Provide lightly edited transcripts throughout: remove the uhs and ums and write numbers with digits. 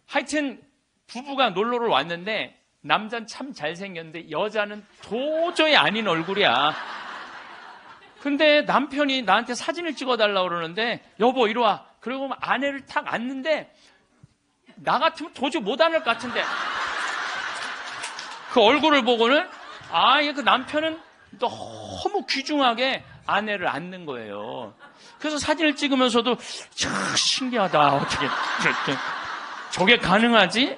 하여튼 부부가 놀러를 왔는데 남자는 참 잘생겼는데 여자는 도저히 아닌 얼굴이야. 근데 남편이 나한테 사진을 찍어달라고 그러는데 여보 이리 와. 그리고 아내를 탁 안는데 나 같으면 도저히 못 안을 것 같은데 그 얼굴을 보고는 그 남편은 너무 귀중하게 아내를 안는 거예요. 그래서 사진을 찍으면서도 참 신기하다. 어떻게 저게 가능하지?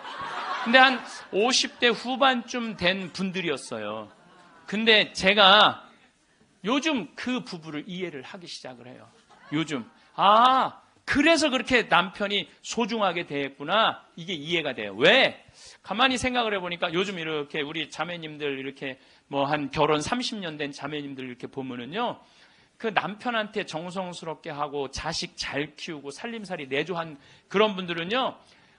근데 한 50대 후반쯤 된 분들이었어요. 근데 제가 요즘 그 부부를 이해를 하기 시작을 해요. 요즘 그래서 그렇게 남편이 소중하게 대했구나. 이게 이해가 돼요. 왜? 가만히 생각을 해보니까 요즘 이렇게 우리 자매님들 이렇게 뭐 한 결혼 30년 된 자매님들 이렇게 보면은요. 그 남편한테 정성스럽게 하고 자식 잘 키우고 살림살이 내조한 그런 분들은요.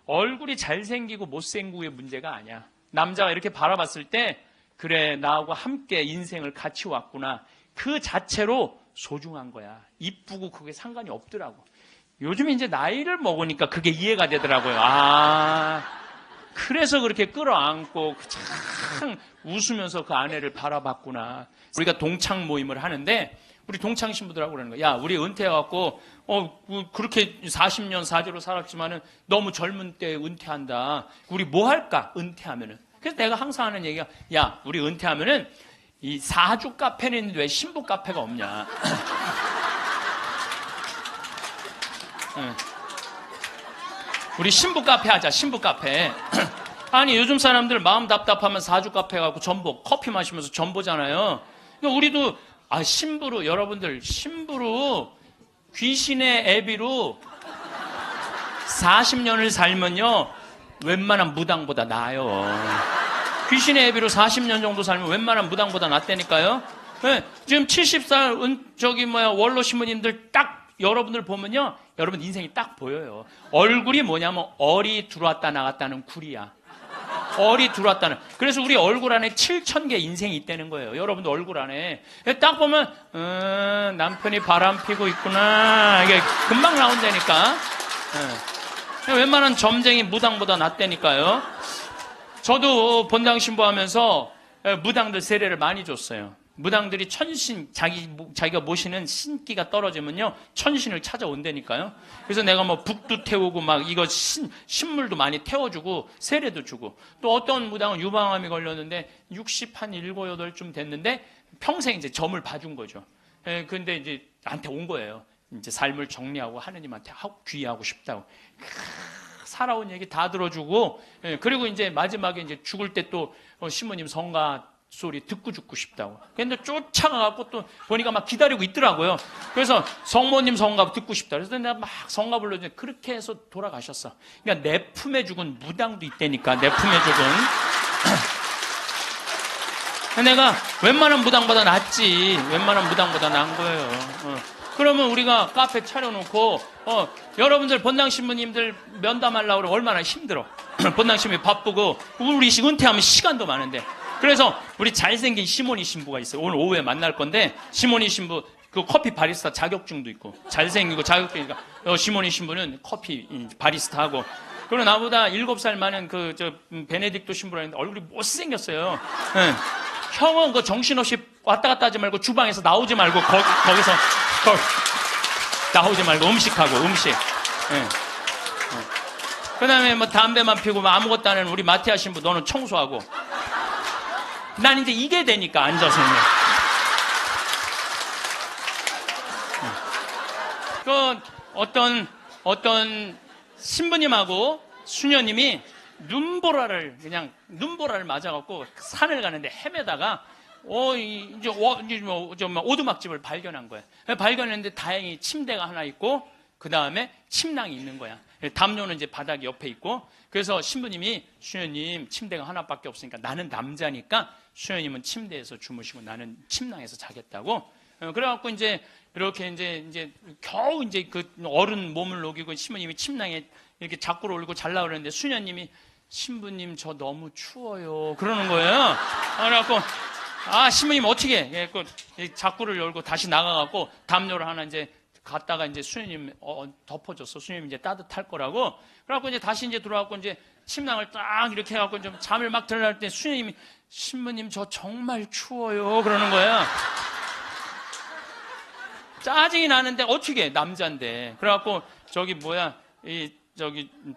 얼굴이 잘생기고 못생기고의 문제가 아니야. 남자가 이렇게 바라봤을 때 그래 나하고 함께 인생을 같이 왔구나. 그 자체로 소중한 거야. 이쁘고 그게 상관이 없더라고. 요즘 이제 나이를 먹으니까 그게 이해가 되더라고요. 그래서 그렇게 끌어안고 참 웃으면서 그 아내를 바라봤구나. 우리가 동창 모임을 하는데 우리 동창 신부들하고 그러는 거야. 야, 우리 은퇴해갖고 그렇게 40년 사제로 살았지만은 너무 젊은 때 은퇴한다. 우리 뭐 할까? 은퇴하면은. 그래서 내가 항상 하는 얘기가 야, 우리 은퇴하면은 이 사주 카페는 있는데 왜 신부 카페가 없냐? 우리 신부 카페 하자. 신부 카페. 아니 요즘 사람들 마음 답답하면 사주 카페 가고 전보 커피 마시면서 전보잖아요. 그러니까 우리도 신부로 여러분들 신부로 귀신의 애비로 40년을 살면요 웬만한 무당보다 나아요. 귀신의 애비로 40년 정도 살면 웬만한 무당보다 낫다니까요. 네, 지금 70살 원로 신부님들 딱 여러분들 보면요 여러분 인생이 딱 보여요. 얼굴이 뭐냐면 얼이 들어왔다 나갔다는 굴이야. 얼이 들어왔다는. 그래서 우리 얼굴 안에 7,000개 인생이 있다는 거예요. 여러분도 얼굴 안에 딱 보면 남편이 바람 피고 있구나. 이게 금방 나온다니까. 웬만한 점쟁이 무당보다 낫다니까요. 저도 본당 신부하면서 무당들 세례를 많이 줬어요. 무당들이 천신, 자기가 모시는 신기가 떨어지면요, 천신을 찾아온다니까요. 그래서 내가 뭐 북도 태우고 막 이거 신물도 많이 태워주고 세례도 주고 또 어떤 무당은 유방암이 걸렸는데 60, 한 7, 8쯤 됐는데 평생 이제 점을 봐준 거죠. 근데 이제 나한테 온 거예요. 이제 삶을 정리하고 하느님한테 귀의하고 싶다고. 살아온 얘기 다 들어주고, 그리고 이제 마지막에 이제 죽을 때 또 신부님 성가 소리 듣고 죽고 싶다고. 근데 쫓아가갖고 또 보니까 막 기다리고 있더라고요. 그래서 성모님 성가 듣고 싶다. 그래서 내가 막 성가 불러주는데 그렇게 해서 돌아가셨어. 그러니까 내 품에 죽은 무당도 있다니까. 내 품에 죽은. 내가 웬만한 무당보다 낫지. 웬만한 무당보다 나은 거예요. 그러면 우리가 카페 차려놓고 여러분들 본당 신부님들 면담하려고 그러면 얼마나 힘들어. 본당 신부님 바쁘고 우리 은퇴하면 시간도 많은데. 그래서 우리 잘생긴 시모니 신부가 있어요. 오늘 오후에 만날 건데 시모니 신부 그 커피 바리스타 자격증도 있고 잘생기고 자격증이니까 시모니 신부는 커피 바리스타 하고. 그리고 나보다 7살 많은 베네딕토 신부라는데 얼굴이 못생겼어요. 네. 형은 그 정신없이 왔다 갔다 하지 말고 주방에서 나오지 말고 거기서 나오지 말고 음식하고 음식. 네. 그 다음에 뭐 담배만 피고 뭐 아무것도 안 하는 우리 마티아 신부 너는 청소하고. 난 이제 이게 되니까 앉아서는. 그 어떤 신부님하고 수녀님이 눈보라를 맞아갖고 산을 가는데 헤매다가 이제 오두막집을 발견한 거야. 발견했는데 다행히 침대가 하나 있고 그 다음에 침낭이 있는 거야. 담요는 이제 바닥 옆에 있고. 그래서 신부님이 수녀님 침대가 하나밖에 없으니까 나는 남자니까 수녀님은 침대에서 주무시고 나는 침낭에서 자겠다고. 그래갖고 이제 이렇게 이제 겨우 이제 그 어른 몸을 녹이고 신부님이 침낭에 이렇게 자꾸로 올리고 잘라 그러는데 수녀님이 신부님 저 너무 추워요 그러는 거예요. 그래갖고 신부님 어떻게 해? 자꾸를 열고 다시 나가갖고 담요를 하나 이제 갔다가 이제 수녀님 덮어줬어. 수녀님 이제 따뜻할 거라고. 그래갖고 이제 다시 이제 들어와갖고 이제 침낭을 딱 이렇게 해갖고 좀 잠을 막 들어갈 때 수녀님이 신부님 저 정말 추워요 그러는 거야. 짜증이 나는데 어떻게 남자인데. 그래갖고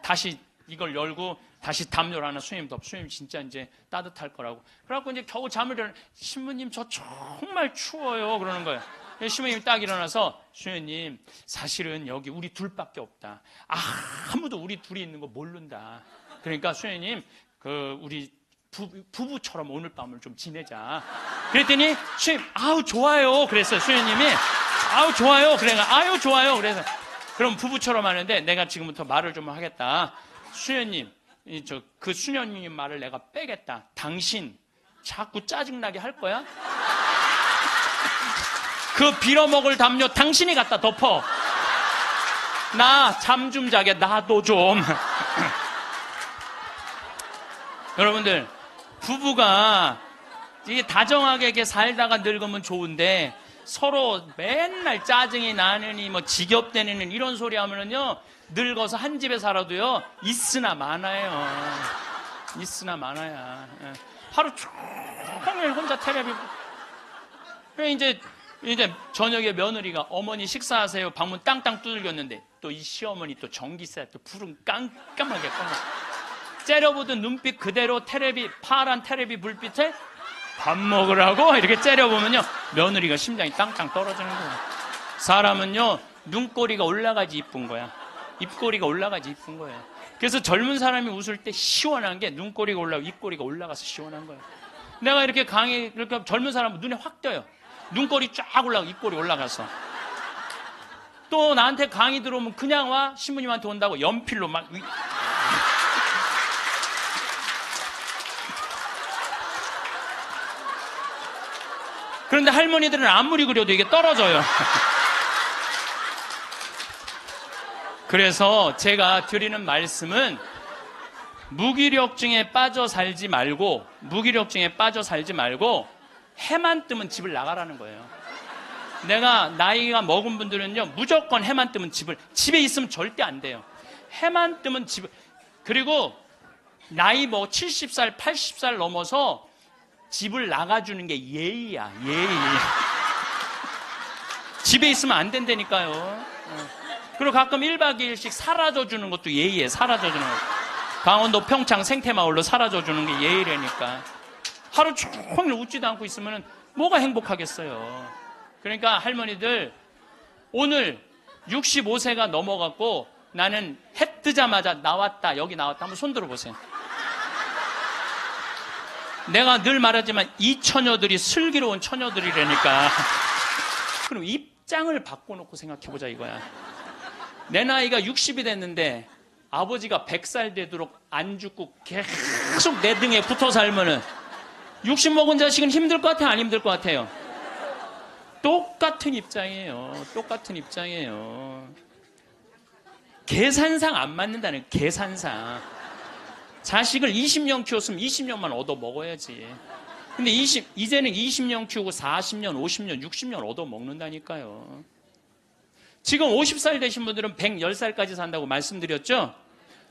다시 이걸 열고 다시 담요를 하나 수녀님 덮. 수녀님 진짜 이제 따뜻할 거라고. 그래갖고 이제 겨우 잠을 일어나. 신부님 저 정말 추워요 그러는 거예요. 신부님이 딱 일어나서 수녀님 사실은 여기 우리 둘밖에 없다. 아무도 우리 둘이 있는 거 모른다. 그러니까 수녀님 우리 부부처럼 오늘 밤을 좀 지내자. 그랬더니 수녀님 아우 좋아요 그랬어요. 수녀님이 아우 좋아요. 아유 좋아요. 그래서 그럼 부부처럼 하는데 내가 지금부터 말을 좀 하겠다. 수녀님 그 수녀님 말을 내가 빼겠다. 당신 자꾸 짜증나게 할 거야? 그 빌어먹을 담요 당신이 갖다 덮어. 나 잠 좀 자게 나도 좀. 여러분들 부부가 이게 다정하게 이렇게 살다가 늙으면 좋은데 서로 맨날 짜증이 나느니 뭐 지겹대느니 이런 소리 하면은요 늙어서 한 집에 살아도요 있으나 마나요. 있으나 마나야. 하루 종일 혼자 텔레비. 이제 저녁에 며느리가 어머니 식사하세요. 방문 땅땅 두들겼는데 또 이 시어머니 또 전기세 또 불은 깜깜하게 꺼내. 째려보던 눈빛 그대로 파란 텔레비 불빛에 밥 먹으라고 이렇게 째려보면요 며느리가 심장이 땅땅 떨어지는 거예요. 사람은요 눈꼬리가 올라가지 이쁜 거야. 입꼬리가 올라가지 이쁜 거예요. 그래서 젊은 사람이 웃을 때 시원한 게 눈꼬리가 올라가고 입꼬리가 올라가서 시원한 거예요. 내가 이렇게 이렇게 젊은 사람은 눈에 확 떠요. 눈꼬리 쫙 올라가고 입꼬리 올라가서. 또 나한테 강의 들어오면 그냥 와. 신부님한테 온다고 연필로 막. 그런데 할머니들은 아무리 그려도 이게 떨어져요. 그래서 제가 드리는 말씀은 무기력증에 빠져 살지 말고 해만 뜨면 집을 나가라는 거예요. 내가 나이가 먹은 분들은요 무조건 해만 뜨면 집에 있으면 절대 안 돼요. 해만 뜨면 그리고 나이 70살 80살 넘어서 집을 나가주는 게 예의야. 예의. 집에 있으면 안 된다니까요. 그리고 가끔 1박 2일씩 사라져주는 것도 예의에 사라져주는 거. 강원도 평창 생태마을로 사라져주는 게 예의라니까. 하루 종일 웃지도 않고 있으면 뭐가 행복하겠어요. 그러니까 할머니들 오늘 65세가 넘어갔고 나는 해 뜨자마자 나왔다 여기 나왔다 한번 손 들어보세요. 내가 늘 말하지만 이 처녀들이 슬기로운 처녀들이라니까. 그럼 입장을 바꿔놓고 생각해보자 이거야. 내 나이가 60이 됐는데 아버지가 100살 되도록 안 죽고 계속 내 등에 붙어 살면은 60 먹은 자식은 힘들 것 같아요? 안 힘들 것 같아요? 똑같은 입장이에요. 똑같은 입장이에요. 계산상 안 맞는다는 계산상. 자식을 20년 키웠으면 20년만 얻어 먹어야지. 근데 이제는 20년 키우고 40년, 50년, 60년 얻어 먹는다니까요. 지금 50살 되신 분들은 110살까지 산다고 말씀드렸죠?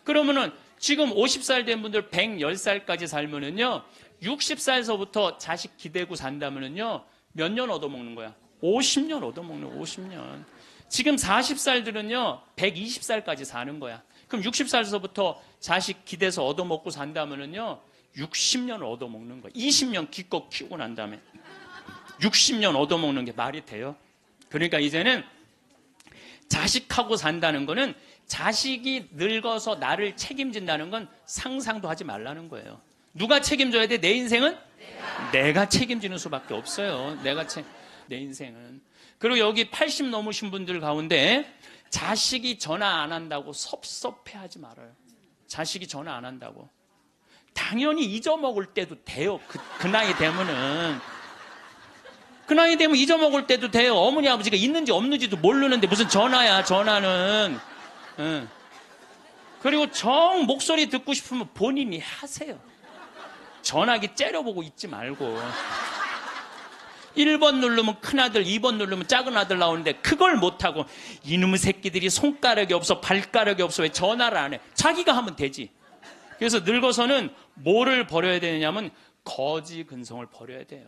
그러면은 지금 50살 된 분들 110살까지 살면은요, 60살서부터 자식 기대고 산다면은요, 몇 년 얻어먹는 거야? 50년 얻어먹는 50년. 지금 40살들은요, 120살까지 사는 거야. 그럼 60살서부터 자식 기대서 얻어먹고 산다면은요, 60년을 얻어먹는 거야. 20년 기껏 키우고 난 다음에. 60년 얻어먹는 게 말이 돼요? 그러니까 이제는 자식하고 산다는 거는 자식이 늙어서 나를 책임진다는 건 상상도 하지 말라는 거예요. 누가 책임져야 돼? 내 인생은? 내가 책임지는 수밖에 없어요. 내 인생은. 그리고 여기 80 넘으신 분들 가운데 자식이 전화 안 한다고 섭섭해하지 말아요. 자식이 전화 안 한다고. 당연히 잊어먹을 때도 돼요. 그 나이 되면은. 그 나이 되면 잊어먹을 때도 돼요. 어머니 아버지가 있는지 없는지도 모르는데 무슨 전화야, 전화는. 응. 그리고 정 목소리 듣고 싶으면 본인이 하세요. 전화기 째려보고 있지 말고. 1번 누르면 큰아들, 2번 누르면 작은아들 나오는데 그걸 못하고 이놈의 새끼들이 손가락이 없어, 발가락이 없어, 왜 전화를 안 해? 자기가 하면 되지. 그래서 늙어서는 뭐를 버려야 되냐면 거지 근성을 버려야 돼요.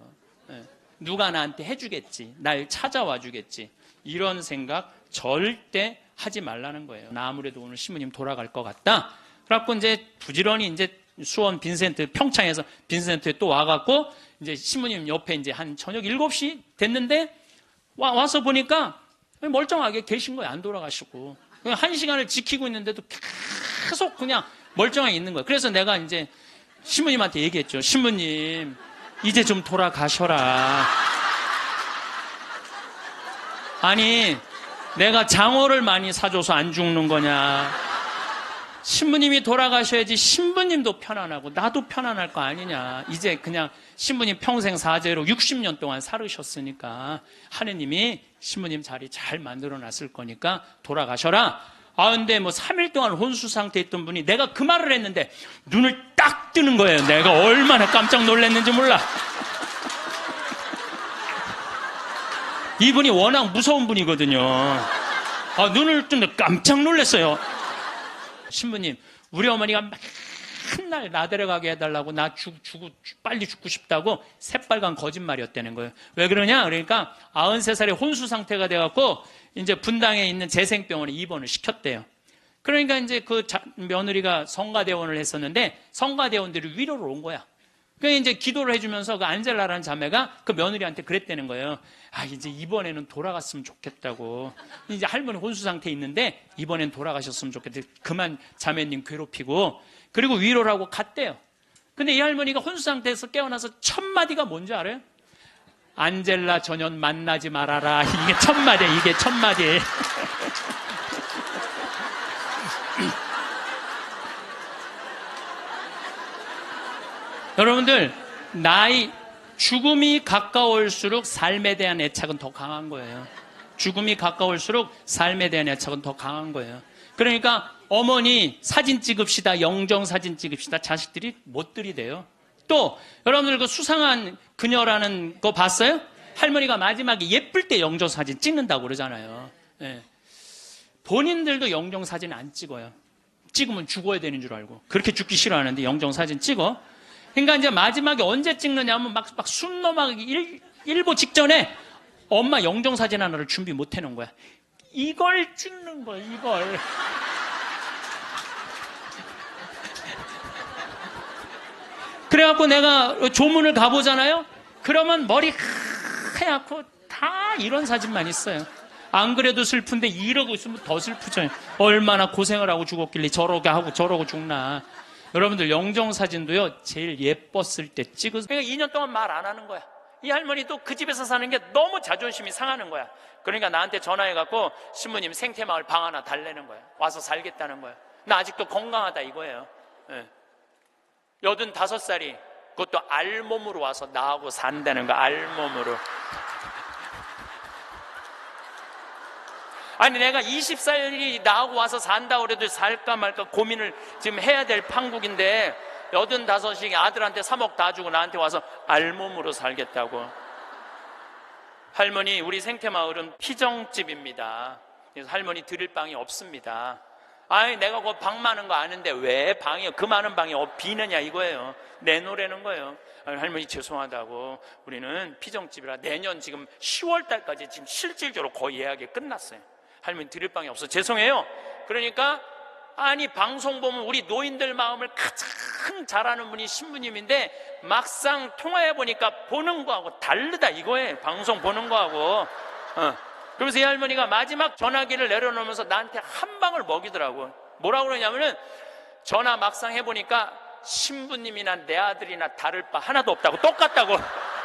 누가 나한테 해주겠지, 날 찾아와 주겠지, 이런 생각 절대 하지 말라는 거예요. 나 아무래도 오늘 신부님 돌아갈 것 같다. 그래갖고 이제 부지런히 이제 수원 빈센트, 평창에서 빈센트에 또 와갖고 이제 신부님 옆에 이제 한 저녁 7시 됐는데 와서 보니까 멀쩡하게 계신 거예요. 안 돌아가시고. 1시간을 지키고 있는데도 계속 그냥 멀쩡하게 있는 거예요. 그래서 내가 이제 신부님한테 얘기했죠. 신부님, 이제 좀 돌아가셔라. 아니, 내가 장어를 많이 사줘서 안 죽는 거냐. 신부님이 돌아가셔야지 신부님도 편안하고 나도 편안할 거 아니냐. 이제 그냥 신부님 평생 사죄로 60년 동안 살으셨으니까 하느님이 신부님 자리 잘 만들어 놨을 거니까 돌아가셔라. 아, 근데 뭐 3일 동안 혼수 상태에 있던 분이 내가 그 말을 했는데 눈을 딱 뜨는 거예요. 내가 얼마나 깜짝 놀랐는지 몰라. 이분이 워낙 무서운 분이거든요. 눈을 뜨는데 깜짝 놀랐어요. 신부님, 우리 어머니가 맨날 나 데려가게 해달라고, 나 빨리 죽고 싶다고 새빨간 거짓말이었다는 거예요. 왜 그러냐? 그러니까 93살에 혼수 상태가 돼갖고 이제 분당에 있는 재생병원에 입원을 시켰대요. 그러니까 이제 그 며느리가 성가대원을 했었는데 성가대원들이 위로를 온 거야. 그러니까 이제 기도를 해주면서 그 안젤라라는 자매가 그 며느리한테 그랬다는 거예요. 아, 이제 이번에는 돌아갔으면 좋겠다고. 이제 할머니 혼수 상태에 있는데 이번엔 돌아가셨으면 좋겠다. 그만 자매님 괴롭히고. 그리고 위로를 하고 갔대요. 근데 이 할머니가 혼수 상태에서 깨어나서 첫 마디가 뭔지 알아요? 안젤라 전현 만나지 말아라. 이게 첫 마디야. 이게 첫 마디. 여러분들, 죽음이 가까울수록 삶에 대한 애착은 더 강한 거예요. 죽음이 가까울수록 삶에 대한 애착은 더 강한 거예요. 그러니까 어머니 사진 찍읍시다, 영정 사진 찍읍시다, 자식들이 못 들이대요. 또 여러분들 그 수상한 그녀라는 거 봤어요? 할머니가 마지막에 예쁠 때 영정 사진 찍는다고 그러잖아요. 네. 본인들도 영정 사진 안 찍어요. 찍으면 죽어야 되는 줄 알고. 그렇게 죽기 싫어하는데 영정 사진 찍어. 그러니까 이제 마지막에 언제 찍느냐면 막 숨 넘어가기 일보 직전에 엄마 영정사진 하나를 준비 못 해놓은 거야. 이걸 찍는 거야, 이걸. 그래갖고 내가 조문을 가보잖아요? 그러면 머리 하얗고 다 이런 사진만 있어요. 안 그래도 슬픈데 이러고 있으면 더 슬프죠. 얼마나 고생을 하고 죽었길래 저러게 하고 저러고 죽나. 여러분들 영정사진도요 제일 예뻤을 때 찍으세요. 그러니까 2년 동안 말 안 하는 거야. 이 할머니도 그 집에서 사는 게 너무 자존심이 상하는 거야. 그러니까 나한테 전화해갖고 신부님 생태마을 방 하나 달래는 거야. 와서 살겠다는 거야. 나 아직도 건강하다 이거예요. 85살이 그것도 알몸으로 와서 나하고 산다는 거야. 알몸으로. 아니 내가 20살이 나하고 와서 산다고 그래도 살까 말까 고민을 지금 해야 될 판국인데 85이 아들한테 3억 다 주고 나한테 와서 알몸으로 살겠다고. 할머니, 우리 생태마을은 피정집입니다. 그래서 할머니 드릴 방이 없습니다. 아니 내가 그 방 많은 거 아는데 왜 방이요? 그 많은 방이 비느냐 이거예요. 내놓으라는 거예요. 할머니 죄송하다고, 우리는 피정집이라 내년 지금 10월 달까지 지금 실질적으로 거의 예약이 끝났어요. 할머니 드릴 방이 없어. 죄송해요. 그러니까 아니 방송 보면 우리 노인들 마음을 가장 잘하는 분이 신부님인데 막상 통화해보니까 보는 거하고 다르다 이거예요. 방송 보는 거하고. 그러면서 이 할머니가 마지막 전화기를 내려놓으면서 나한테 한 방을 먹이더라고. 뭐라고 그러냐면은 전화 막상 해보니까 신부님이나 내 아들이나 다를 바 하나도 없다고, 똑같다고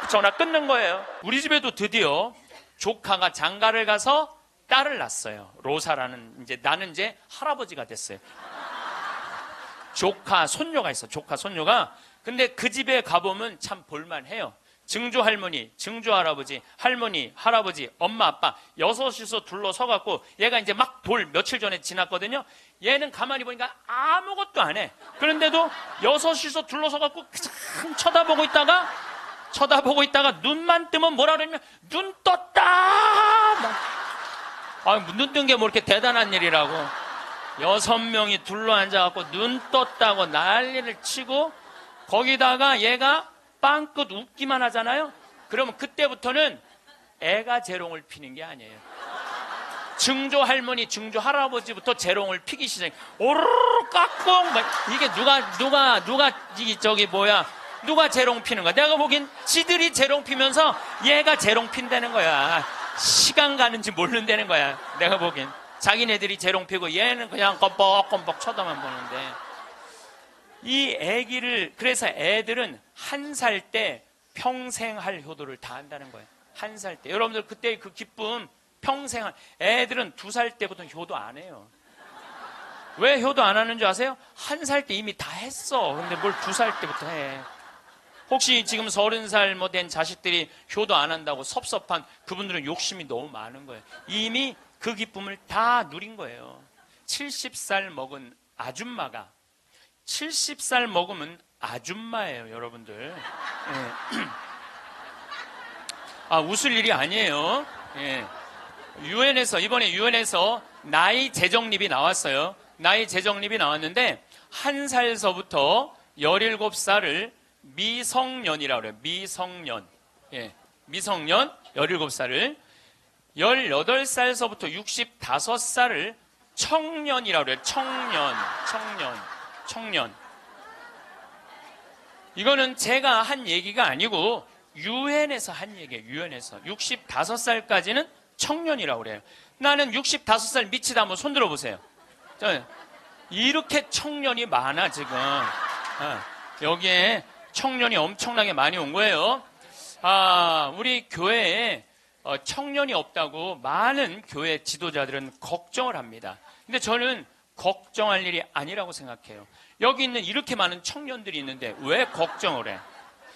전화 끊는 거예요. 우리 집에도 드디어 조카가 장가를 가서 딸을 낳았어요. 로사라는, 이제 나는 이제 할아버지가 됐어요. 조카 손녀가 있어. 조카 손녀가. 근데 그 집에 가보면 참 볼만해요. 증조 할머니, 증조 할아버지, 할머니, 할아버지, 엄마, 아빠 여섯이서 둘러서갖고 얘가 이제 막 돌 며칠 전에 지났거든요. 얘는 가만히 보니까 아무것도 안 해. 그런데도 여섯이서 둘러서갖고 그냥 쳐다보고 있다가 쳐다보고 있다가 눈만 뜨면 뭐라 그러냐면 눈 떴다. 눈 뜬 게 뭐 이렇게 대단한 일이라고. 6명이 둘러앉아갖고 눈 떴다고 난리를 치고 거기다가 얘가 빵긋 웃기만 하잖아요. 그러면 그때부터는 애가 재롱을 피는 게 아니에요. 증조 할머니, 증조 할아버지부터 재롱을 피기 시작해. 오르르 깍꿍. 이게 누가 재롱 피는 거야? 내가 보기엔 지들이 재롱 피면서 얘가 재롱 핀다는 거야. 시간 가는지 모른다는 거야. 내가 보기엔 자기네들이 재롱 피고 얘는 그냥 껌뻑껌뻑 쳐다만 보는데, 이 애기를, 그래서 애들은 1살 때 평생 할 효도를 다 한다는 거예요. 1살 때. 여러분들 그때의 그 기쁨 평생 애들은 2살 때부터 효도 안 해요. 왜 효도 안 하는 줄 아세요? 1살 때 이미 다 했어. 근데 뭘 2살 때부터 해. 혹시 지금 30살 뭐 된 자식들이 효도 안 한다고 섭섭한 그분들은 욕심이 너무 많은 거예요. 이미 그 기쁨을 다 누린 거예요. 70살 먹은 아줌마가 70살 먹으면 아줌마예요, 여러분들. 예. 웃을 일이 아니에요. 예. 이번에 유엔에서 나이 재정립이 나왔어요. 나이 재정립이 나왔는데 1살서부터 17살을 미성년이라고 그래요. 미성년. 예. 미성년 17살을 18살서부터 65살을 청년이라고 그래요. 청년. 이거는 제가 한 얘기가 아니고 유엔에서 한 얘기예요. 유엔에서 65살까지는 청년이라고 그래요. 나는 65살 미치다 한번 손 들어보세요. 이렇게 청년이 많아 지금. 여기에 청년이 엄청나게 많이 온 거예요. 우리 교회에 청년이 없다고 많은 교회 지도자들은 걱정을 합니다. 근데 저는 걱정할 일이 아니라고 생각해요. 여기 있는 이렇게 많은 청년들이 있는데 왜 걱정을 해?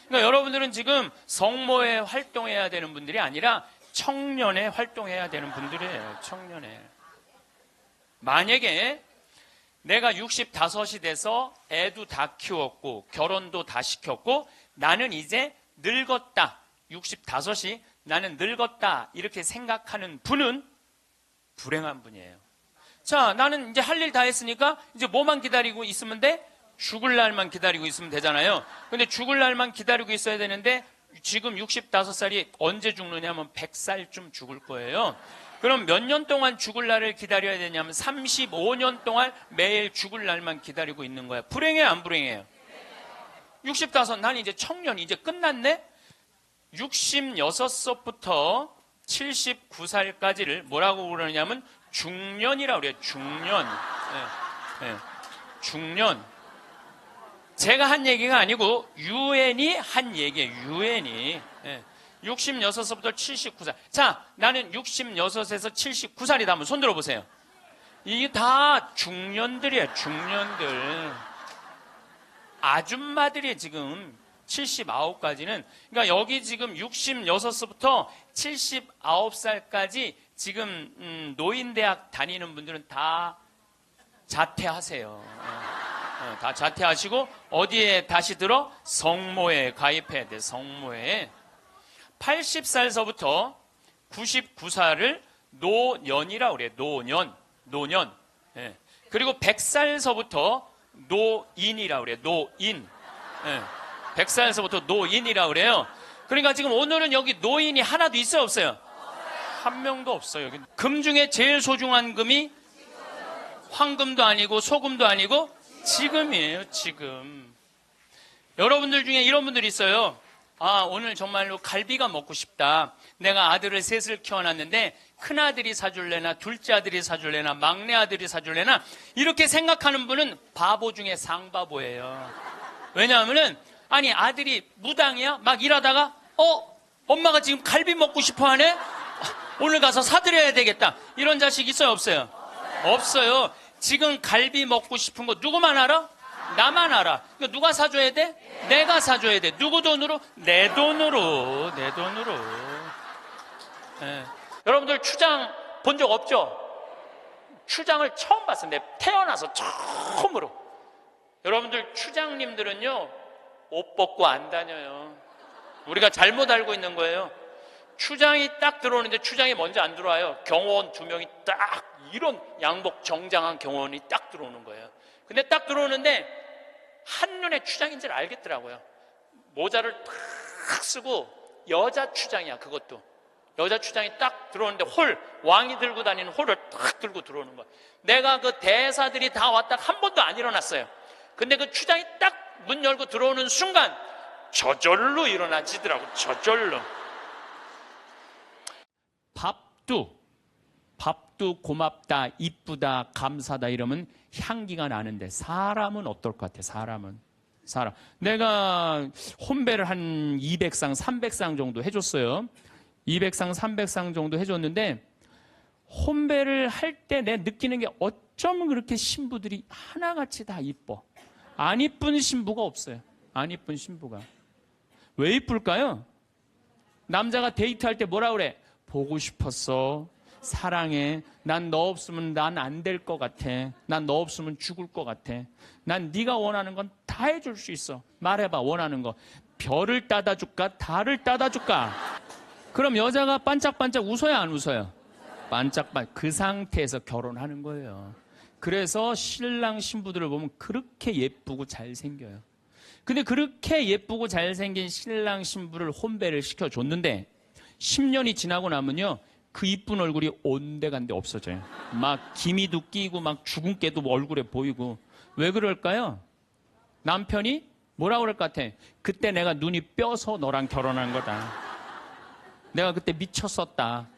그러니까 여러분들은 지금 성모에 활동해야 되는 분들이 아니라 청년에 활동해야 되는 분들이에요. 청년에. 만약에 내가 65이 돼서 애도 다 키웠고 결혼도 다 시켰고 나는 이제 늙었다. 65이 나는 늙었다. 이렇게 생각하는 분은 불행한 분이에요. 자, 나는 이제 할 일 다 했으니까 이제 뭐만 기다리고 있으면 돼? 죽을 날만 기다리고 있으면 되잖아요. 근데 죽을 날만 기다리고 있어야 되는데 지금 65살이 언제 죽느냐면 100살쯤 죽을 거예요. 그럼 몇 년 동안 죽을 날을 기다려야 되냐면 35년 동안 매일 죽을 날만 기다리고 있는 거야. 불행해요, 안 불행해요? 65, 난 이제 청년, 이제 끝났네? 66살부터 79살까지를 뭐라고 그러냐면 중년이라고 그래요. 중년. 중년. 제가 한 얘기가 아니고 유엔이 한 얘기예요. 유엔이. 66살부터 79살. 자, 나는 66에서 79살이다 하면 손 들어보세요. 이게 다 중년들이에요. 중년들. 아줌마들이 지금 79까지는, 그러니까 여기 지금 66부터 79살까지 지금 노인대학 다니는 분들은 다 자퇴하세요. 다 자퇴하시고 어디에 다시 들어? 성모에 가입해야 돼. 성모에. 80살서부터 99살을 노년이라고 그래요. 노년. 예. 그리고 100살서부터 노인이라고 그래요. 노인. 예. 100살서부터 노인이라고 그래요. 그러니까 지금 오늘은 여기 노인이 하나도 있어요, 없어요? 한 명도 없어요. 여기. 금 중에 제일 소중한 금이 황금도 아니고 소금도 아니고 지금이에요. 지금. 여러분들 중에 이런 분들이 있어요. 오늘 정말로 갈비가 먹고 싶다. 내가 아들을 셋을 키워놨는데 큰아들이 사줄래나 둘째 아들이 사줄래나 막내 아들이 사줄래나 이렇게 생각하는 분은 바보 중에 상바보예요. 왜냐하면은 아들이 무당이야? 막 일하다가 엄마가 지금 갈비 먹고 싶어 하네? 오늘 가서 사드려야 되겠다. 이런 자식 있어요, 없어요? 없어요. 지금 갈비 먹고 싶은 거 누구만 알아? 나만 알아. 이거 누가 사줘야 돼? 내가 사줘야 돼. 누구 돈으로? 내 돈으로. 예. 여러분들 추장 본 적 없죠? 추장을 처음 봤어요. 내 태어나서 처음으로. 여러분들 추장님들은요 옷 벗고 안 다녀요. 우리가 잘못 알고 있는 거예요. 추장이 딱 들어오는데 추장이 먼저 안 들어와요. 경호원 2명이 딱 이런 양복 정장한 경호원이 딱 들어오는 거예요. 근데 딱 들어오는데 한눈에 추장인 줄 알겠더라고요. 모자를 탁 쓰고 여자 추장이야. 그것도 여자 추장이 딱 들어오는데 왕이 들고 다니는 홀을 딱 들고 들어오는 거야. 내가 그 대사들이 다 왔다 한 번도 안 일어났어요. 근데 그 추장이 딱 문 열고 들어오는 순간 저절로 일어나지더라고. 저절로. 밥도 고맙다, 이쁘다, 감사다 이러면 향기가 나는데 사람은 어떨 것 같아? 사람. 내가 혼배를 한 200상, 300상 정도 해줬어요. 200상, 300상 정도 해줬는데 혼배를 할 때 내 느끼는 게 어쩌면 그렇게 신부들이 하나같이 다 이뻐. 안 이쁜 신부가 없어요. 안 이쁜 신부가. 왜 이쁠까요? 남자가 데이트할 때 뭐라 그래? 보고 싶었어. 사랑해. 난 너 없으면 난 안 될 것 같아. 난 너 없으면 죽을 것 같아. 난 네가 원하는 건 다 해줄 수 있어. 말해봐, 원하는 거. 별을 따다 줄까? 달을 따다 줄까? 그럼 여자가 반짝반짝 웃어야 안 웃어요? 반짝반짝. 그 상태에서 결혼하는 거예요. 그래서 신랑 신부들을 보면 그렇게 예쁘고 잘생겨요. 근데 그렇게 예쁘고 잘생긴 신랑 신부를 혼배를 시켜줬는데 10년이 지나고 나면요, 그 이쁜 얼굴이 온데간데 없어져요. 막 기미도 끼고 막 주근깨도 얼굴에 보이고. 왜 그럴까요? 남편이 뭐라고 그럴 것 같아? 그때 내가 눈이 뼈서 너랑 결혼한 거다. 내가 그때 미쳤었다.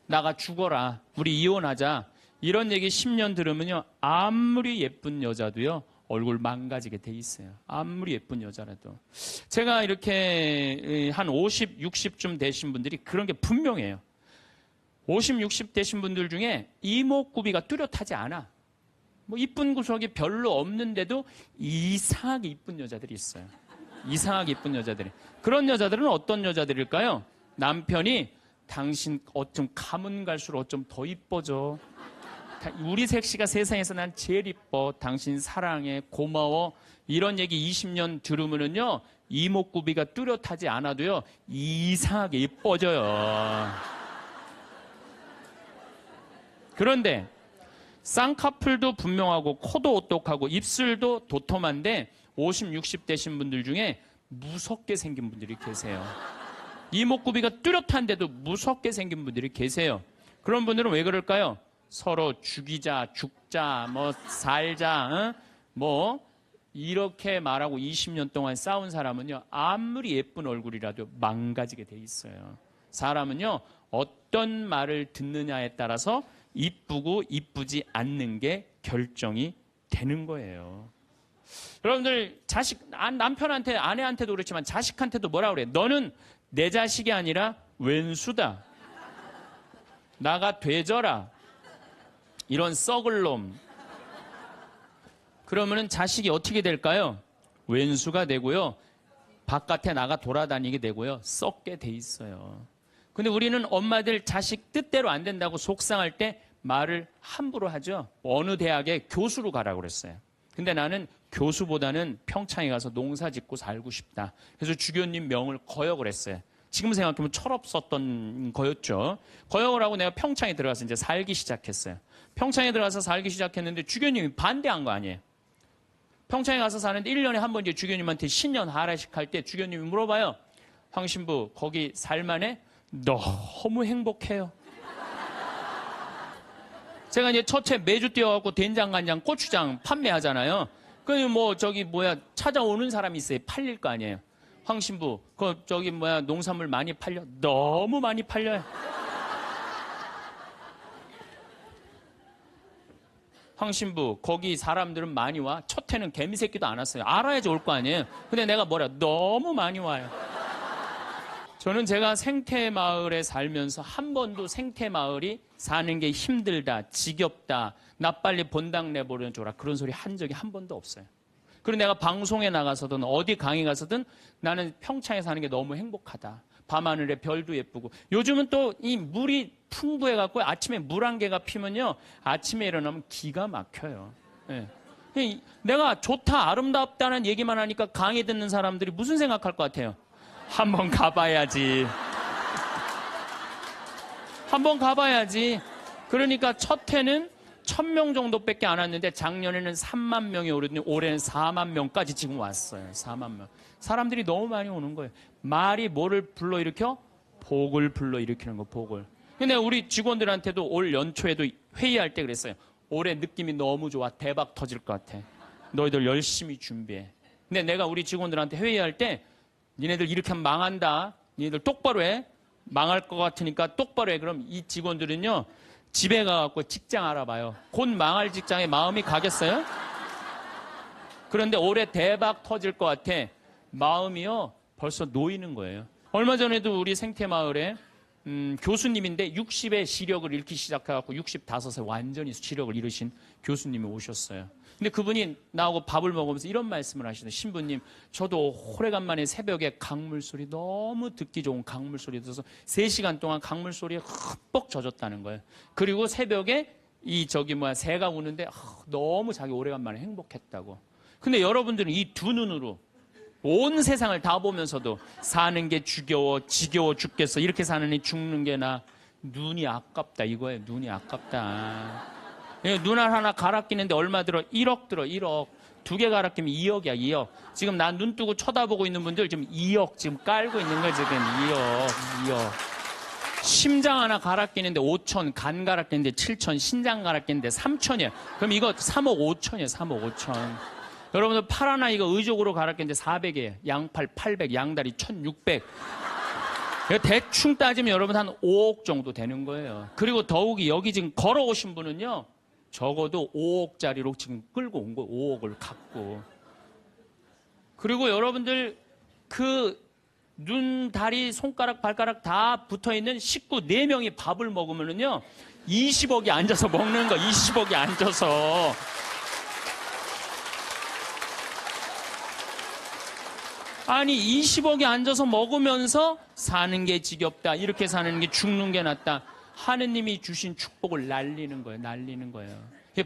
나가 죽어라. 우리 이혼하자. 이런 얘기 10년 들으면요, 아무리 예쁜 여자도요, 얼굴 망가지게 돼 있어요. 아무리 예쁜 여자라도. 제가 이렇게 한 50, 60쯤 되신 분들이 그런 게 분명해요. 50, 60 되신 분들 중에 이목구비가 뚜렷하지 않아. 뭐 이쁜 구석이 별로 없는데도 이상하게 이쁜 여자들이 있어요. 이상하게 이쁜 여자들이. 그런 여자들은 어떤 여자들일까요? 남편이 당신 어쩜 가면 갈수록 어쩜 더 이뻐져. 우리 색시가 세상에서 난 제일 이뻐. 당신 사랑해. 고마워. 이런 얘기 20년 들으면은요, 이목구비가 뚜렷하지 않아도요, 이상하게 이뻐져요. 그런데 쌍꺼풀도 분명하고 코도 오똑하고 입술도 도톰한데 50, 60 되신 분들 중에 무섭게 생긴 분들이 계세요. 이목구비가 뚜렷한데도 무섭게 생긴 분들이 계세요. 그런 분들은 왜 그럴까요? 서로 죽이자, 죽자, 뭐 살자, 뭐 이렇게 말하고 20년 동안 싸운 사람은요, 아무리 예쁜 얼굴이라도 망가지게 돼 있어요. 사람은요, 어떤 말을 듣느냐에 따라서 이쁘고 이쁘지 않는 게 결정이 되는 거예요. 여러분들 남편한테, 아내한테도 그렇지만 자식한테도 뭐라 그래? 너는 내 자식이 아니라 왼수다. 나가 되져라. 이런 썩을 놈. 그러면은 자식이 어떻게 될까요? 왼수가 되고요. 바깥에 나가 돌아다니게 되고요. 썩게 돼 있어요. 근데 우리는 엄마들 자식 뜻대로 안 된다고 속상할 때 말을 함부로 하죠. 어느 대학에 교수로 가라고 그랬어요. 근데 나는 교수보다는 평창에 가서 농사 짓고 살고 싶다. 그래서 주교님 명을 거역을 했어요. 지금 생각하면 철없었던 거였죠. 거역을 하고 내가 평창에 들어가서 이제 살기 시작했어요. 평창에 들어가서 살기 시작했는데 주교님이 반대한 거 아니에요. 평창에 가서 사는데 1년에 한 번 이제 주교님한테 신년 하라식 할 때 주교님이 물어봐요. 황 신부 거기 살만해? 너무 행복해요. 제가 이제 첫째 매주 뛰어갖고 된장, 간장, 고추장 판매하잖아요. 찾아오는 사람이 있어요. 팔릴 거 아니에요. 황 신부, 농산물 많이 팔려? 너무 많이 팔려요. 황 신부, 거기 사람들은 많이 와? 첫 해는 개미새끼도 안 왔어요. 알아야지 올 거 아니에요. 근데 내가 너무 많이 와요. 저는 제가 생태마을에 살면서 한 번도 생태마을이 사는 게 힘들다, 지겹다, 나 빨리 본당 내보내줘라 그런 소리 한 적이 한 번도 없어요. 그리고 내가 방송에 나가서든 어디 강의 가서든 나는 평창에 사는 게 너무 행복하다. 밤하늘에 별도 예쁘고. 요즘은 또 이 물이 풍부해갖고 아침에 물 한 개가 피면요, 아침에 일어나면 기가 막혀요. 네. 내가 좋다, 아름답다는 얘기만 하니까 강의 듣는 사람들이 무슨 생각할 것 같아요? 한번 가봐야지. 한번 가봐야지. 그러니까 첫 해는 1000명 정도밖에 안 왔는데 작년에는 3만 명이 오르더니 올해는 4만 명까지 지금 왔어요. 4만 명. 사람들이 너무 많이 오는 거예요. 말이 뭐를 불러일으켜? 복을 불러일으키는 거, 복을. 근데 우리 직원들한테도 올 연초에도 회의할 때 그랬어요. 올해 느낌이 너무 좋아. 대박 터질 것 같아. 너희들 열심히 준비해. 근데 내가 우리 직원들한테 회의할 때 니네들 이렇게 하면 망한다. 니네들 똑바로 해. 망할 것 같으니까 똑바로 해. 그럼 이 직원들은요. 집에 가갖고 직장 알아봐요. 곧 망할 직장에 마음이 가겠어요? 그런데 올해 대박 터질 것 같아. 마음이요. 벌써 놓이는 거예요. 얼마 전에도 우리 생태마을에 교수님인데 60에 시력을 잃기 시작해갖고 65세 완전히 시력을 잃으신 교수님이 오셨어요. 근데 그분이 나하고 밥을 먹으면서 이런 말씀을 하시더라고요. 신부님, 저도 오래간만에 새벽에 강물 소리 너무 듣기 좋은 강물 소리 들어서 3시간 동안 강물 소리에 흠뻑 젖었다는 거예요. 그리고 새벽에 새가 우는데 너무 자기 오래간만에 행복했다고. 근데 여러분들은 이 두 눈으로 온 세상을 다 보면서도 사는 게 지겨워 죽겠어. 이렇게 사느니 죽는 게 나. 눈이 아깝다 이거예요. 눈이 아깝다. 눈알 하나 갈아 끼는데 얼마 들어? 1억 들어, 1억. 2개 갈아 끼면 2억이야, 2억. 지금 난 눈 뜨고 쳐다보고 있는 분들 지금 2억 지금 깔고 있는 거야, 지금 2억. 심장 하나 갈아 끼는데 5천, 간 갈아 끼는데 7천, 신장 갈아 끼는데 3천이야. 그럼 이거 3억 5천이에요, 3억 5천. 여러분들 팔 하나 이거 의족으로 갈아 끼는데 400이에요. 양팔 800, 양다리 1600. 대충 따지면 여러분 한 5억 정도 되는 거예요. 그리고 더욱이 여기 지금 걸어오신 분은요. 적어도 5억짜리로 지금 끌고 온 거예요. 5억을 갖고. 그리고 여러분들 그 눈, 다리, 손가락, 발가락 다 붙어있는 식구 4명이 밥을 먹으면은요. 20억이 앉아서 먹는 거. 20억이 앉아서. 아니 20억이 앉아서 먹으면서 사는 게 지겹다. 이렇게 사는 게 죽는 게 낫다. 하느님이 주신 축복을 날리는 거예요. 날리는 거예요.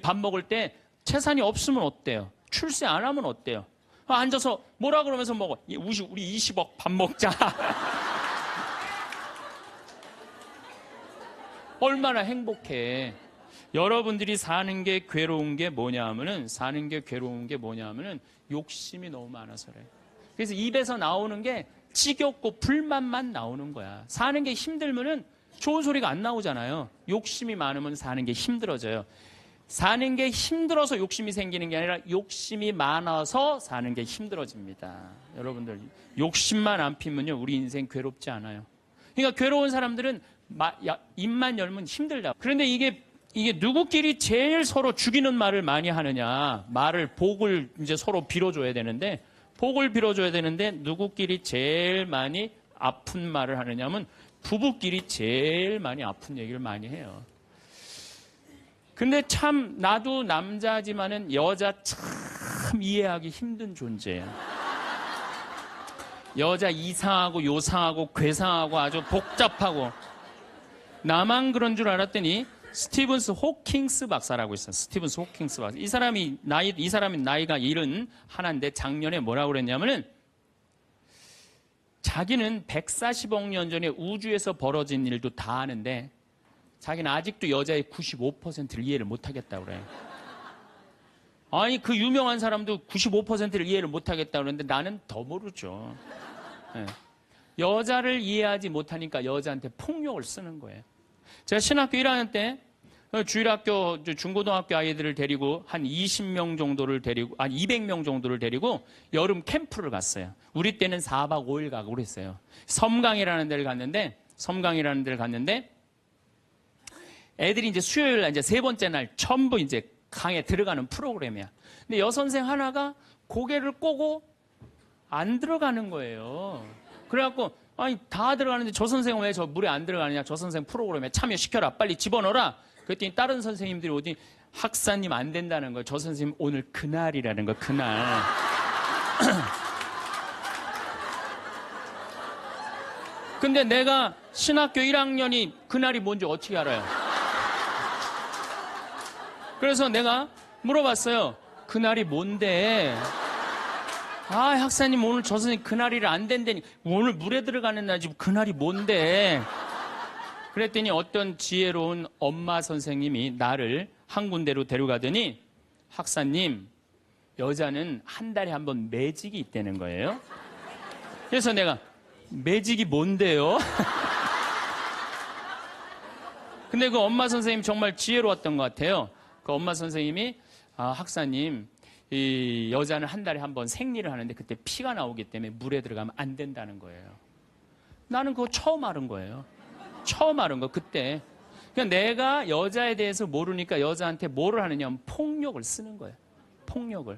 밥 먹을 때 재산이 없으면 어때요? 출세 안 하면 어때요? 앉아서 뭐라 그러면서 먹어. 우리 20억 밥 먹자. 얼마나 행복해. 여러분들이 사는 게 괴로운 게 뭐냐 하면은 욕심이 너무 많아서 그래. 그래서 입에서 나오는 게 지겹고 불만만 나오는 거야. 사는 게 힘들면은 좋은 소리가 안 나오잖아요. 욕심이 많으면 사는 게 힘들어져요. 사는 게 힘들어서 욕심이 생기는 게 아니라 욕심이 많아서 사는 게 힘들어집니다. 여러분들 욕심만 안 피면요 우리 인생 괴롭지 않아요. 그러니까 괴로운 사람들은 입만 열면 힘들다. 그런데 이게 누구끼리 제일 서로 죽이는 말을 많이 하느냐. 복을 이제 서로 빌어줘야 되는데 누구끼리 제일 많이 아픈 말을 하느냐면 부부끼리 제일 많이 아픈 얘기를 많이 해요. 근데 참 나도 남자지만은 여자 참 이해하기 힘든 존재예요. 여자 이상하고 요상하고 괴상하고 아주 복잡하고. 나만 그런 줄 알았더니 스티븐스 호킹스 박사라고 있어요. 스티븐스 호킹스 박사. 이 사람이 나이가 71인데 작년에 뭐라고 그랬냐면은 자기는 140억 년 전에 우주에서 벌어진 일도 다 아는데 자기는 아직도 여자의 95%를 이해를 못하겠다고 그래요. 아니 그 유명한 사람도 95%를 이해를 못하겠다고 그러는데 나는 더 모르죠. 네. 여자를 이해하지 못하니까 여자한테 폭력을 쓰는 거예요. 제가 신학교 1학년 때 주일학교 중고등학교 아이들을 데리고 한 20명 정도를 데리고 200명 정도를 데리고 여름 캠프를 갔어요. 우리 때는 4박 5일 가고 그랬어요. 섬강이라는 데를 갔는데 애들이 이제 수요일 날 이제 3번째 날 전부 이제 강에 들어가는 프로그램이야. 근데 여선생 하나가 고개를 꼬고 안 들어가는 거예요. 그래갖고 아니 다 들어가는데 저 선생은 왜 저 물에 안 들어가느냐. 저 선생 프로그램에 참여시켜라. 빨리 집어넣어라. 그랬더니 다른 선생님들이 오더니 학사님 안 된다는 거예요. 저 선생님 오늘 그날이라는 거. 그날. 근데 내가 신학교 1학년이 그날이 뭔지 어떻게 알아요? 그래서 내가 물어봤어요. 그날이 뭔데? 아, 학사님 오늘 저 선생님 그날이라 안 된다니. 오늘 물에 들어가는 날이지 그날이 뭔데. 그랬더니 어떤 지혜로운 엄마 선생님이 나를 한 군데로 데려가더니 학사님, 여자는 한 달에 한 번 매직이 있다는 거예요. 그래서 내가 매직이 뭔데요? 근데 그 엄마 선생님 정말 지혜로웠던 것 같아요. 그 엄마 선생님이 학사님, 이 여자는 한 달에 한 번 생리를 하는데 그때 피가 나오기 때문에 물에 들어가면 안 된다는 거예요. 나는 그거 처음 알은 거예요. 처음 알은 거 그때. 그러니까 내가 여자에 대해서 모르니까 여자한테 뭐를 하느냐 하면 폭력을 쓰는 거예요. 폭력을.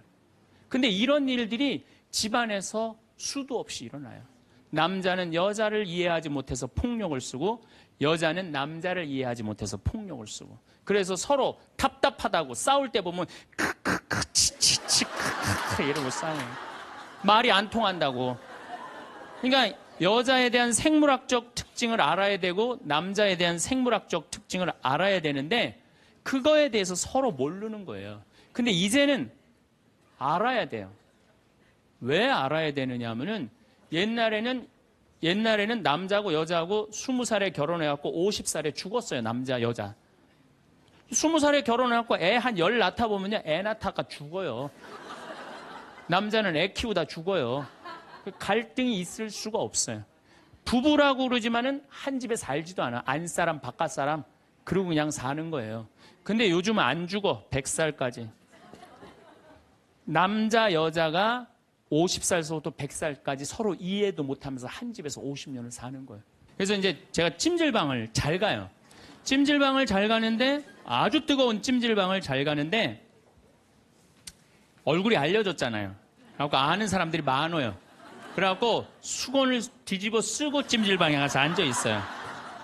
근데 이런 일들이 집안에서 수도 없이 일어나요. 남자는 여자를 이해하지 못해서 폭력을 쓰고 여자는 남자를 이해하지 못해서 폭력을 쓰고 그래서 서로 답답하다고 싸울 때 보면 크크크 치치치 크크크 이러고 싸워요. 말이 안 통한다고. 그러니까 여자에 대한 생물학적 특징을 알아야 되고 남자에 대한 생물학적 특징을 알아야 되는데 그거에 대해서 서로 모르는 거예요. 근데 이제는 알아야 돼요. 왜 알아야 되느냐 하면은 옛날에는 남자하고 여자하고 20살에 결혼해갖고 50살에 죽었어요. 남자, 여자. 20살에 결혼해갖고 애 한 10 낳다 보면요. 애 낳다가 죽어요. 남자는 애 키우다 죽어요. 갈등이 있을 수가 없어요. 부부라고 그러지만은 한 집에 살지도 않아. 안사람, 바깥사람. 그러고 그냥 사는 거예요. 근데 요즘은 안 죽어. 100살까지. 남자, 여자가 50살서부터 100살까지 서로 이해도 못하면서 한 집에서 50년을 사는 거예요. 그래서 이제 제가 찜질방을 잘 가요. 찜질방을 잘 가는데 아주 뜨거운 찜질방을 잘 가는데 얼굴이 알려졌잖아요. 그래갖고 아는 사람들이 많아요. 그래갖고 수건을 뒤집어 쓰고 찜질방에 가서 앉아 있어요.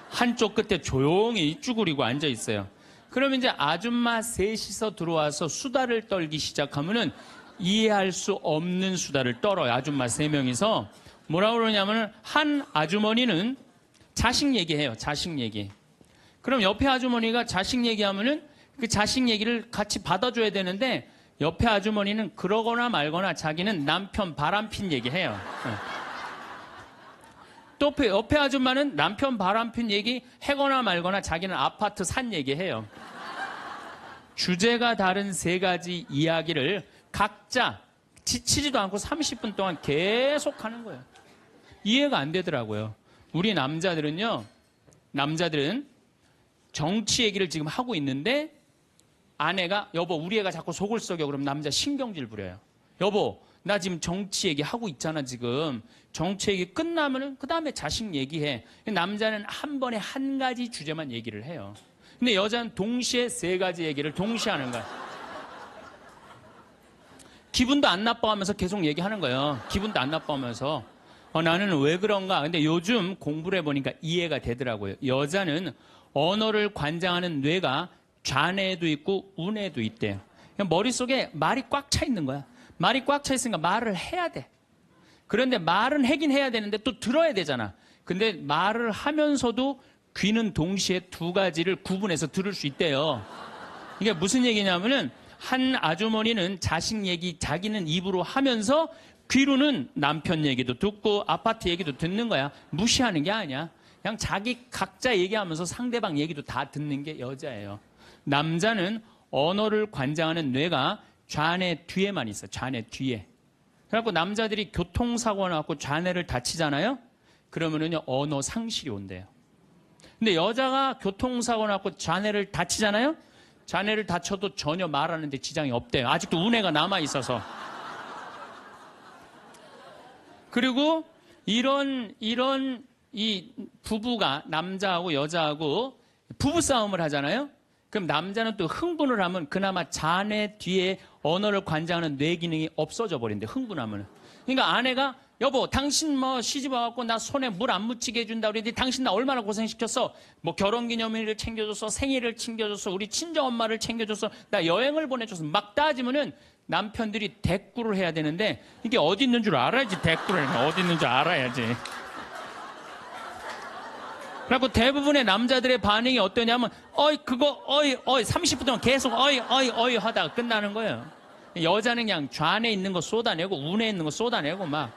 한쪽 끝에 조용히 쭈그리고 앉아 있어요. 그러면 이제 아줌마 셋이서 들어와서 수다를 떨기 시작하면은 이해할 수 없는 수다를 떨어요. 아줌마 3명이서. 뭐라고 그러냐면 한 아주머니는 자식 얘기해요. 자식 얘기. 그럼 옆에 아주머니가 자식 얘기하면은 그 자식 얘기를 같이 받아줘야 되는데 옆에 아주머니는 그러거나 말거나 자기는 남편 바람핀 얘기해요. 또 옆에 아줌마는 남편 바람핀 얘기 해거나 말거나 자기는 아파트 산 얘기해요. 주제가 다른 3가지 이야기를 각자 지치지도 않고 30분 동안 계속 하는 거예요. 이해가 안 되더라고요. 우리 남자들은 정치 얘기를 지금 하고 있는데 아내가 여보 우리 애가 자꾸 속을 썩여 그러면 남자 신경질 부려요. 여보 나 지금 정치 얘기 하고 있잖아 지금. 정치 얘기 끝나면은 그 다음에 자식 얘기해. 남자는 한 번에 한 가지 주제만 얘기를 해요. 근데 여자는 동시에 3가지 얘기를 동시에 하는 거야. 기분도 안 나빠하면서 계속 얘기하는 거예요. 기분도 안 나빠하면서. 나는 왜 그런가? 근데 요즘 공부를 해보니까 이해가 되더라고요. 여자는 언어를 관장하는 뇌가 좌뇌에도 있고 우뇌에도 있대요. 머릿속에 말이 꽉 차 있는 거야. 말이 꽉 차 있으니까 말을 해야 돼. 그런데 말은 하긴 해야 되는데 또 들어야 되잖아. 근데 말을 하면서도 귀는 동시에 2가지를 구분해서 들을 수 있대요. 이게 무슨 얘기냐면은 한 아주머니는 자식 얘기 자기는 입으로 하면서 귀로는 남편 얘기도 듣고 아파트 얘기도 듣는 거야. 무시하는 게 아니야. 그냥 자기 각자 얘기하면서 상대방 얘기도 다 듣는 게 여자예요. 남자는 언어를 관장하는 뇌가 좌뇌 뒤에만 있어요. 좌뇌 뒤에. 그래갖고 남자들이 교통사고가 나갖고 좌뇌를 다치잖아요. 그러면은요 언어 상실이 온대요. 근데 여자가 교통사고 나갖고 좌뇌를 다치잖아요. 자네를 다쳐도 전혀 말하는데 지장이 없대요. 아직도 우뇌가 남아있어서. 그리고 이런 이 부부가 남자하고 여자하고 부부싸움을 하잖아요. 그럼 남자는 또 흥분을 하면 그나마 자네 뒤에 언어를 관장하는 뇌 기능이 없어져 버린대. 흥분하면. 그러니까 아내가 여보 당신 뭐 시집 와갖고 나 손에 물 안 묻히게 해준다 그랬더니 당신 나 얼마나 고생시켰어. 뭐 결혼기념일을 챙겨줬어. 생일을 챙겨줬어. 우리 친정엄마를 챙겨줬어. 나 여행을 보내줬어. 막 따지면은 남편들이 대꾸를 해야 되는데 이게 어디 있는 줄 알아야지. 대꾸를 어디 있는 줄 알아야지. 그리고 대부분의 남자들의 반응이 어떠냐면 어이 그거 어이 30분 동안 계속 어이 하다가 끝나는 거예요. 여자는 그냥 좌안에 있는 거 쏟아내고 우에 있는 거 쏟아내고 막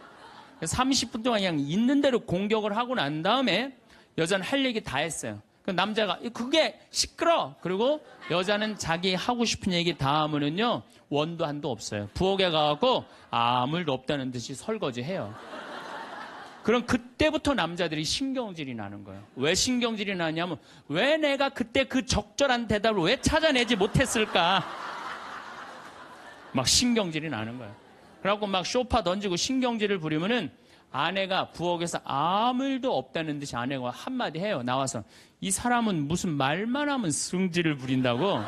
30분 동안 그냥 있는 대로 공격을 하고 난 다음에 여자는 할 얘기 다 했어요. 그 남자가 그게 시끄러. 그리고 여자는 자기 하고 싶은 얘기 다 하면은요 원도 한도 없어요. 부엌에 가갖고 아무 일도 없다는 듯이 설거지해요. 그럼 그때부터 남자들이 신경질이 나는 거예요. 왜 신경질이 나냐면 왜 내가 그때 그 적절한 대답을 왜 찾아내지 못했을까? 막 신경질이 나는 거예요. 그래갖고 막 쇼파 던지고 신경질을 부리면은 아내가 부엌에서 아무 일도 없다는 듯이 아내가 한마디 해요. 나와서 이 사람은 무슨 말만 하면 승질을 부린다고.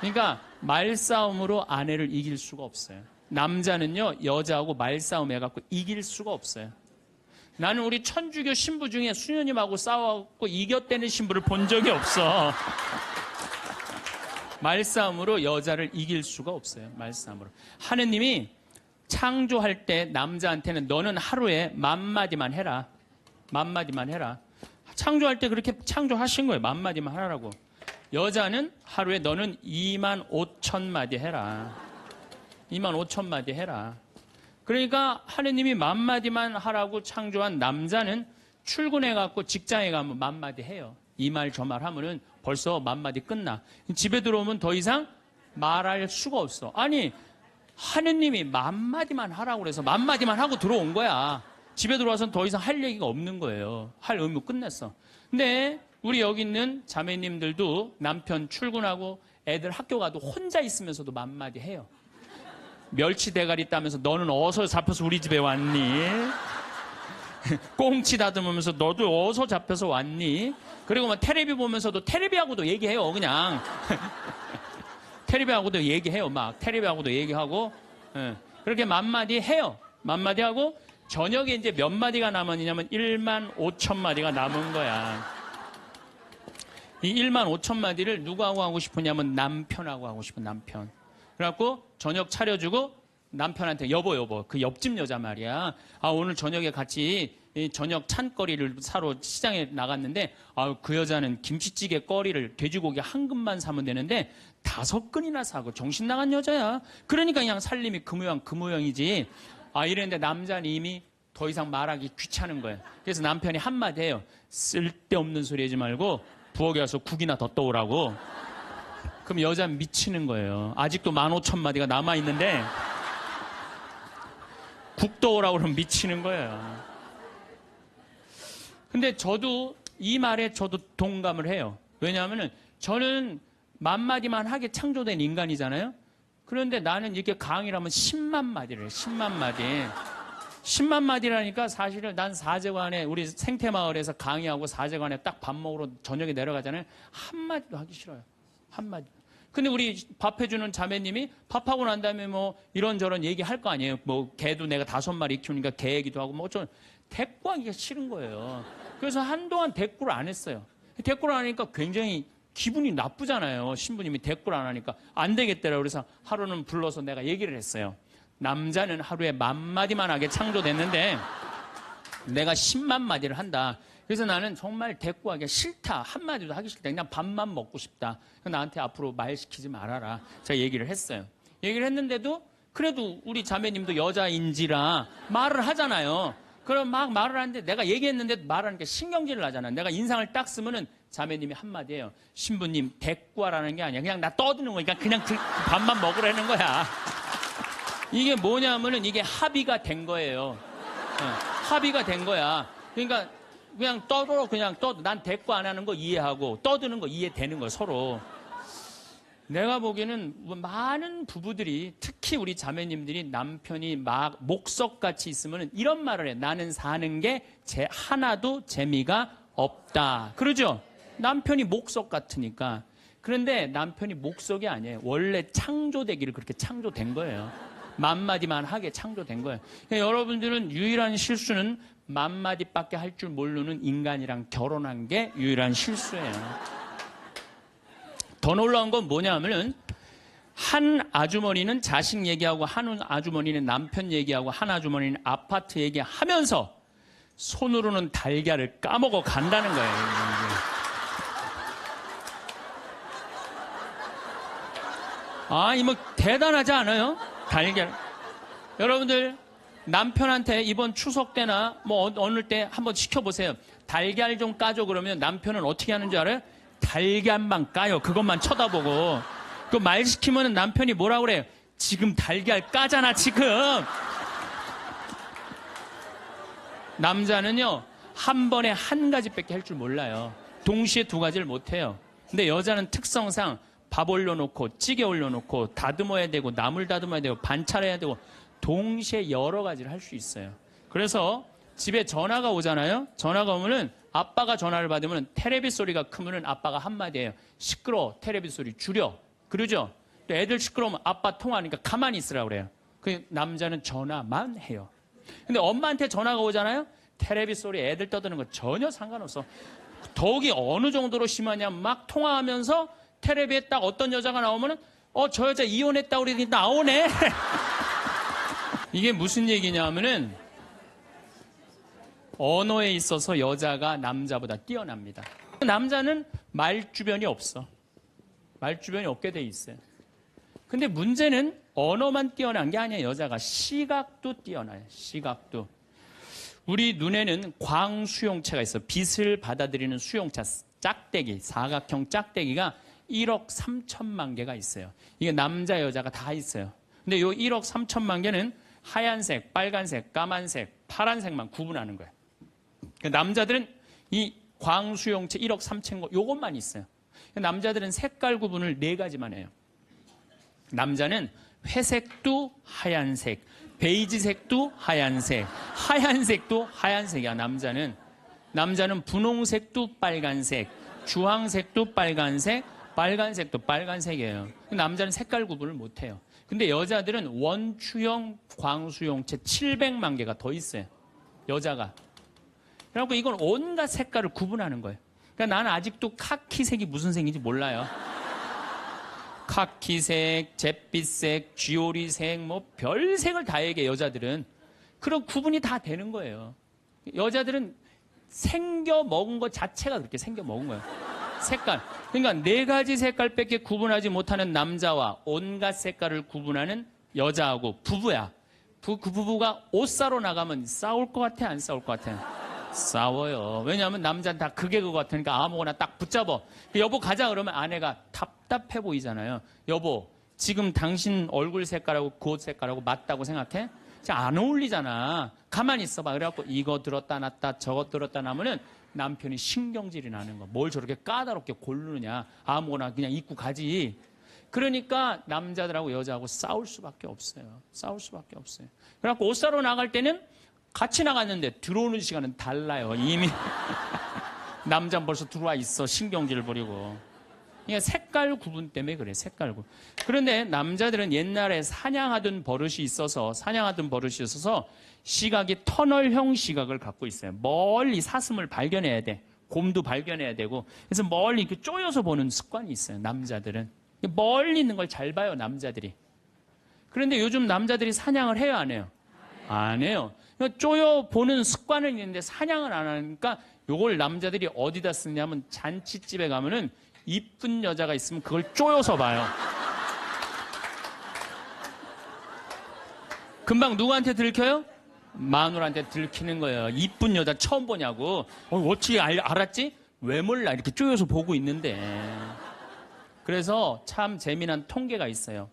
그러니까 말싸움으로 아내를 이길 수가 없어요. 남자는요 여자하고 말싸움 해갖고 이길 수가 없어요. 나는 우리 천주교 신부 중에 수녀님하고 싸워갖고 이겼다는 신부를 본 적이 없어. 말싸움으로 여자를 이길 수가 없어요. 말싸움으로. 하느님이 창조할 때 남자한테는 너는 하루에 10,000마디만 해라. 10,000마디만 해라. 창조할 때 그렇게 창조하신 거예요. 10,000마디만 하라고. 여자는 하루에 너는 25,000마디 해라. 25,000마디 해라. 그러니까 하느님이 10,000마디만 하라고 창조한 남자는 출근해갖고 직장에 가면 10,000마디 해요. 이 말 저 말 하면은 벌써 10,000마디 끝나. 집에 들어오면 더 이상 말할 수가 없어. 아니 하느님이 10,000마디만 하라고 그래서 10,000마디만 하고 들어온 거야. 집에 들어와서는 더 이상 할 얘기가 없는 거예요. 할 의무 끝냈어. 근데 우리 여기 있는 자매님들도 남편 출근하고 애들 학교 가도 혼자 있으면서도 10,000마디 해요. 멸치 대가리 따면서 너는 어디서 잡혀서 우리 집에 왔니? 꽁치 다듬으면서 너도 어디서 잡혀서 왔니? 그리고 막 테레비 보면서도 테레비하고도 얘기해요. 그냥 테레비하고도 얘기해요. 막 테레비하고도 얘기하고 그렇게 10,000마디 해요. 10,000마디 하고 저녁에 이제 몇 마디가 남았냐면 15,000마디가 남은 거야. 이 15,000마디를 누구하고 하고 싶으냐면 남편하고 하고 싶은 남편. 그래갖고 저녁 차려주고 남편한테 여보 그 옆집 여자 말이야. 아 오늘 저녁에 같이 저녁 찬거리를 사러 시장에 나갔는데 그 여자는 김치찌개 거리를 돼지고기 한 근만 사면 되는데 5근이나 사고 정신 나간 여자야. 그러니까 그냥 살림이 그 모양이지. 이랬는데 남자는 이미 더 이상 말하기 귀찮은 거예요. 그래서 남편이 한마디 해요. 쓸데없는 소리 하지 말고 부엌에 가서 국이나 더 떠오라고. 그럼 여자는 미치는 거예요. 아직도 15,000마디가 남아있는데 국 떠오라고 그러면 미치는 거예요. 근데 저도 이 말에 저도 동감을 해요. 왜냐하면 저는 10,000마디만 하게 창조된 인간이잖아요. 그런데 나는 이렇게 강의를 하면 10만 마디를 해요. 10만 마디. 10만 마디라니까 사실은 난 사제관에 우리 생태마을에서 강의하고 사제관에 딱 밥 먹으러 저녁에 내려가잖아요. 한마디도 하기 싫어요. 한마디. 근데 우리 밥 해주는 자매님이 밥하고 난 다음에 뭐 이런저런 얘기할 거 아니에요. 뭐 개도 내가 5마리 키우니까 개 얘기도 하고 뭐 어쩌면 대꾸하기가 싫은 거예요. 그래서 한동안 대꾸를 안 했어요. 대꾸를 안 하니까 굉장히 기분이 나쁘잖아요. 신부님이 대꾸를 안 하니까 안 되겠더라고요. 그래서 하루는 불러서 내가 얘기를 했어요. 남자는 하루에 10,000마디만 하게 창조됐는데 내가 10만 마디를 한다. 그래서 나는 정말 대꾸하기가 싫다. 한마디도 하기 싫다. 그냥 밥만 먹고 싶다. 나한테 앞으로 말 시키지 말아라. 제가 얘기를 했어요. 얘기를 했는데도 그래도 우리 자매님도 여자인지라 말을 하잖아요. 그럼 막 말을 하는데 내가 얘기했는데 말하니까 신경질을 나잖아. 내가 인상을 딱 쓰면은 자매님이 한마디 해요. 신부님 대꾸하라는 게 아니야. 그냥 나 떠드는 거니까 그냥 그 밥만 먹으라는 거야. 이게 뭐냐면은 이게 합의가 된 거예요. 합의가 된 거야. 그러니까 그냥 떠들어 그냥 떠. 난 대꾸 안 하는 거 이해하고 떠드는 거 이해되는 거야 서로. 내가 보기에는 많은 부부들이 특히 우리 자매님들이 남편이 막 목석같이 있으면 이런 말을 해. 나는 사는 게 하나도 재미가 없다. 그러죠? 남편이 목석 같으니까. 그런데 남편이 목석이 아니에요. 원래 창조되기를 그렇게 창조된 거예요. 10,000마디만 하게 창조된 거예요. 그러니까 여러분들은 유일한 실수는 10,000마디밖에 할 줄 모르는 인간이랑 결혼한 게 유일한 실수예요. 더 놀라운 건 뭐냐면은 한 아주머니는 자식 얘기하고 한 아주머니는 남편 얘기하고 한 아주머니는 아파트 얘기하면서 손으로는 달걀을 까먹어 간다는 거예요. 아니, 뭐, 대단하지 않아요? 달걀. 여러분들, 남편한테 이번 추석 때나 뭐 어느 때 한번 시켜보세요. 달걀 좀 까줘 그러면 남편은 어떻게 하는 줄 알아요? 달걀만 까요. 그것만 쳐다보고. 그 말 시키면 남편이 뭐라 그래요? 지금 달걀 까잖아, 지금. 남자는요, 한 번에 한 가지밖에 할 줄 몰라요. 동시에 두 가지를 못해요. 근데 여자는 특성상 밥 올려놓고 찌개 올려놓고 다듬어야 되고 나물 다듬어야 되고 반찬해야 되고 동시에 여러 가지를 할 수 있어요. 그래서 집에 전화가 오잖아요. 전화가 오면은 아빠가 전화를 받으면 테레비 소리가 크면은 아빠가 한마디 해요. 시끄러워. 테레비 소리 줄여. 그러죠? 또 애들 시끄러우면 아빠 통화하니까 가만히 있으라고 그래요. 그 남자는 전화만 해요. 근데 엄마한테 전화가 오잖아요. 테레비 소리 애들 떠드는 거 전혀 상관없어. 더욱이 어느 정도로 심하냐면 막 통화하면서 텔레비에 딱 어떤 여자가 나오면은 저 여자 이혼했다고 그러더니 나오네. 이게 무슨 얘기냐면은 언어에 있어서 여자가 남자보다 뛰어납니다. 남자는 말주변이 없어. 말주변이 없게 돼 있어요. 근데 문제는 언어만 뛰어난 게 아니에요. 여자가 시각도 뛰어나요. 시각도. 우리 눈에는 광수용체가 있어. 빛을 받아들이는 수용체, 짝대기, 사각형 짝대기가 1억 3천만 개가 있어요. 이게 남자, 여자가 다 있어요. 근데 요 1억 3천만 개는 하얀색, 빨간색, 까만색, 파란색만 구분하는 거예요. 남자들은 이 광수용체 1억 3천 거 요것만 있어요. 남자들은 색깔 구분을 4가지만 해요. 남자는 회색도 하얀색, 베이지색도 하얀색, 하얀색도 하얀색이야. 남자는 분홍색도 빨간색, 주황색도 빨간색, 빨간색도 빨간색이에요. 남자는 색깔 구분을 못해요. 근데 여자들은 원추형 광수용체 700만 개가 더 있어요. 여자가. 그래갖고 이건 온갖 색깔을 구분하는 거예요. 그러니까 나는 아직도 카키색이 무슨 색인지 몰라요. 카키색, 잿빛색, 쥐오리색, 뭐 별색을 다 얘기해 여자들은. 그런 구분이 다 되는 거예요. 여자들은 생겨 먹은 것 자체가 그렇게 생겨 먹은 거예요. 색깔. 그러니까 4가지 색깔밖에 구분하지 못하는 남자와 온갖 색깔을 구분하는 여자하고 부부야. 그 부부가 옷 사러 나가면 싸울 것 같아, 안 싸울 것 같아? 싸워요. 왜냐하면 남자는 다 그게 그거 같으니까 아무거나 딱 붙잡아. 여보 가자 그러면 아내가 답답해 보이잖아요. 여보 지금 당신 얼굴 색깔하고 그 옷 색깔하고 맞다고 생각해? 안 어울리잖아. 가만히 있어봐. 그래갖고 이거 들었다 놨다 저거 들었다 놔면은 남편이 신경질이 나는 거. 뭘 저렇게 까다롭게 고르느냐. 아무거나 그냥 입고 가지. 그러니까 남자들하고 여자하고 싸울 수밖에 없어요. 싸울 수밖에 없어요. 그래갖고 옷 사러 나갈 때는 같이 나갔는데 들어오는 시간은 달라요. 이미 남자는 벌써 들어와 있어. 신경질을 부리고. 그러니까 색깔 구분 때문에 그래. 색깔 구분. 그런데 남자들은 옛날에 사냥하던 버릇이 있어서 시각이 터널형 시각을 갖고 있어요. 멀리 사슴을 발견해야 돼. 곰도 발견해야 되고. 그래서 멀리 이렇게 쪼여서 보는 습관이 있어요. 남자들은. 멀리 있는 걸 잘 봐요. 남자들이. 그런데 요즘 남자들이 사냥을 해요? 안 해요? 안 해요. 쪼여 보는 습관은 있는데 사냥을 안 하니까 요걸 남자들이 어디다 쓰냐면 잔치집에 가면은 이쁜 여자가 있으면 그걸 쪼여서 봐요. 금방 누구한테 들켜요? 마누라한테 들키는 거예요. 이쁜 여자 처음 보냐고. 어떻게 알았지? 왜 몰라? 이렇게 쪼여서 보고 있는데. 그래서 참 재미난 통계가 있어요.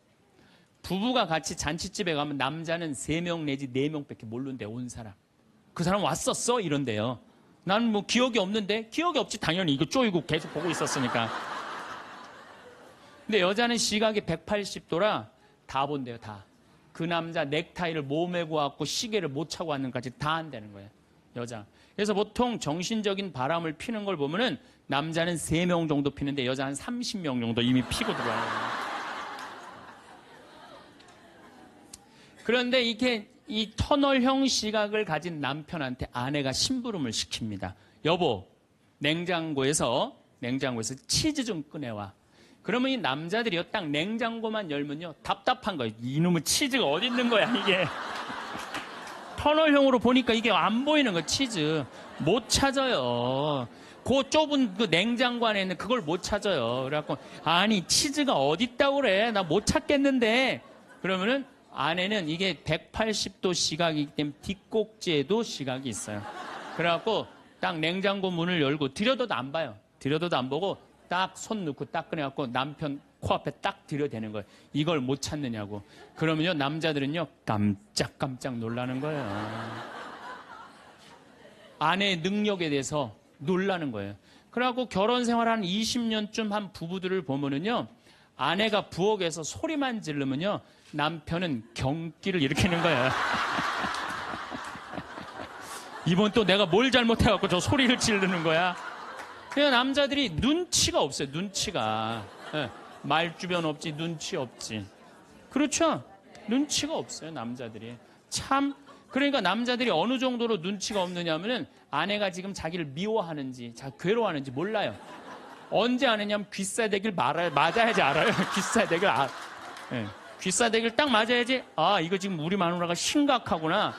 부부가 같이 잔치집에 가면 남자는 3명 내지 4명밖에 모르는데 온 사람. 그 사람 왔었어? 이런데요. 나는 뭐 기억이 없는데? 기억이 없지. 당연히 이거 쪼이고 계속 보고 있었으니까. 근데 여자는 시각이 180도라 다 본대요. 다. 그 남자 넥타이를 몸에 고왔고 시계를 못 차고 왔는까지 다 한다는 거예요. 여자. 그래서 보통 정신적인 바람을 피는 걸 보면은 남자는 3명 정도 피는데 여자는 30명 정도 이미 피고 들어와요. 그런데 이렇게 이 터널형 시각을 가진 남편한테 아내가 심부름을 시킵니다. 여보, 냉장고에서 치즈 좀 꺼내와. 그러면 이 남자들이요, 딱 냉장고만 열면요, 답답한 거예요. 이놈의 치즈가 어디 있는 거야, 이게. 터널형으로 보니까 이게 안 보이는 거, 치즈. 못 찾아요. 그 좁은 그 냉장고 안에 있는 그걸 못 찾아요. 그래갖고, 아니, 치즈가 어딨다고 그래. 나 못 찾겠는데. 그러면은 안에는 이게 180도 시각이기 때문에 뒷꼭지에도 시각이 있어요. 그래갖고 딱 냉장고 문을 열고 들여다도 안 봐요. 들여다도 안 보고 딱 손 넣고 딱 꺼내갖고 남편 코앞에 딱 들여대는 거예요. 이걸 못 찾느냐고. 그러면요, 남자들은요, 깜짝깜짝 놀라는 거예요. 아내의 능력에 대해서 놀라는 거예요. 그래갖고 결혼 생활 한 20년쯤 한 부부들을 보면은요, 아내가 부엌에서 소리만 지르면요, 남편은 경기를 일으키는 거예요. 이번 또 내가 뭘 잘못해갖고 저 소리를 지르는 거야. 그냥 남자들이 눈치가 없어요. 눈치가. 네. 말주변 없지, 눈치 없지. 그렇죠? 눈치가 없어요, 남자들이. 참. 그러니까 남자들이 어느 정도로 눈치가 없느냐 하면은 아내가 지금 자기를 미워하는지, 괴로워하는지 몰라요. 언제 아느냐면 귀싸대기를 맞아야지 알아요. 귀싸대기를 네. 귀싸대기를 딱 맞아야지, 아, 이거 지금 우리 마누라가 심각하구나.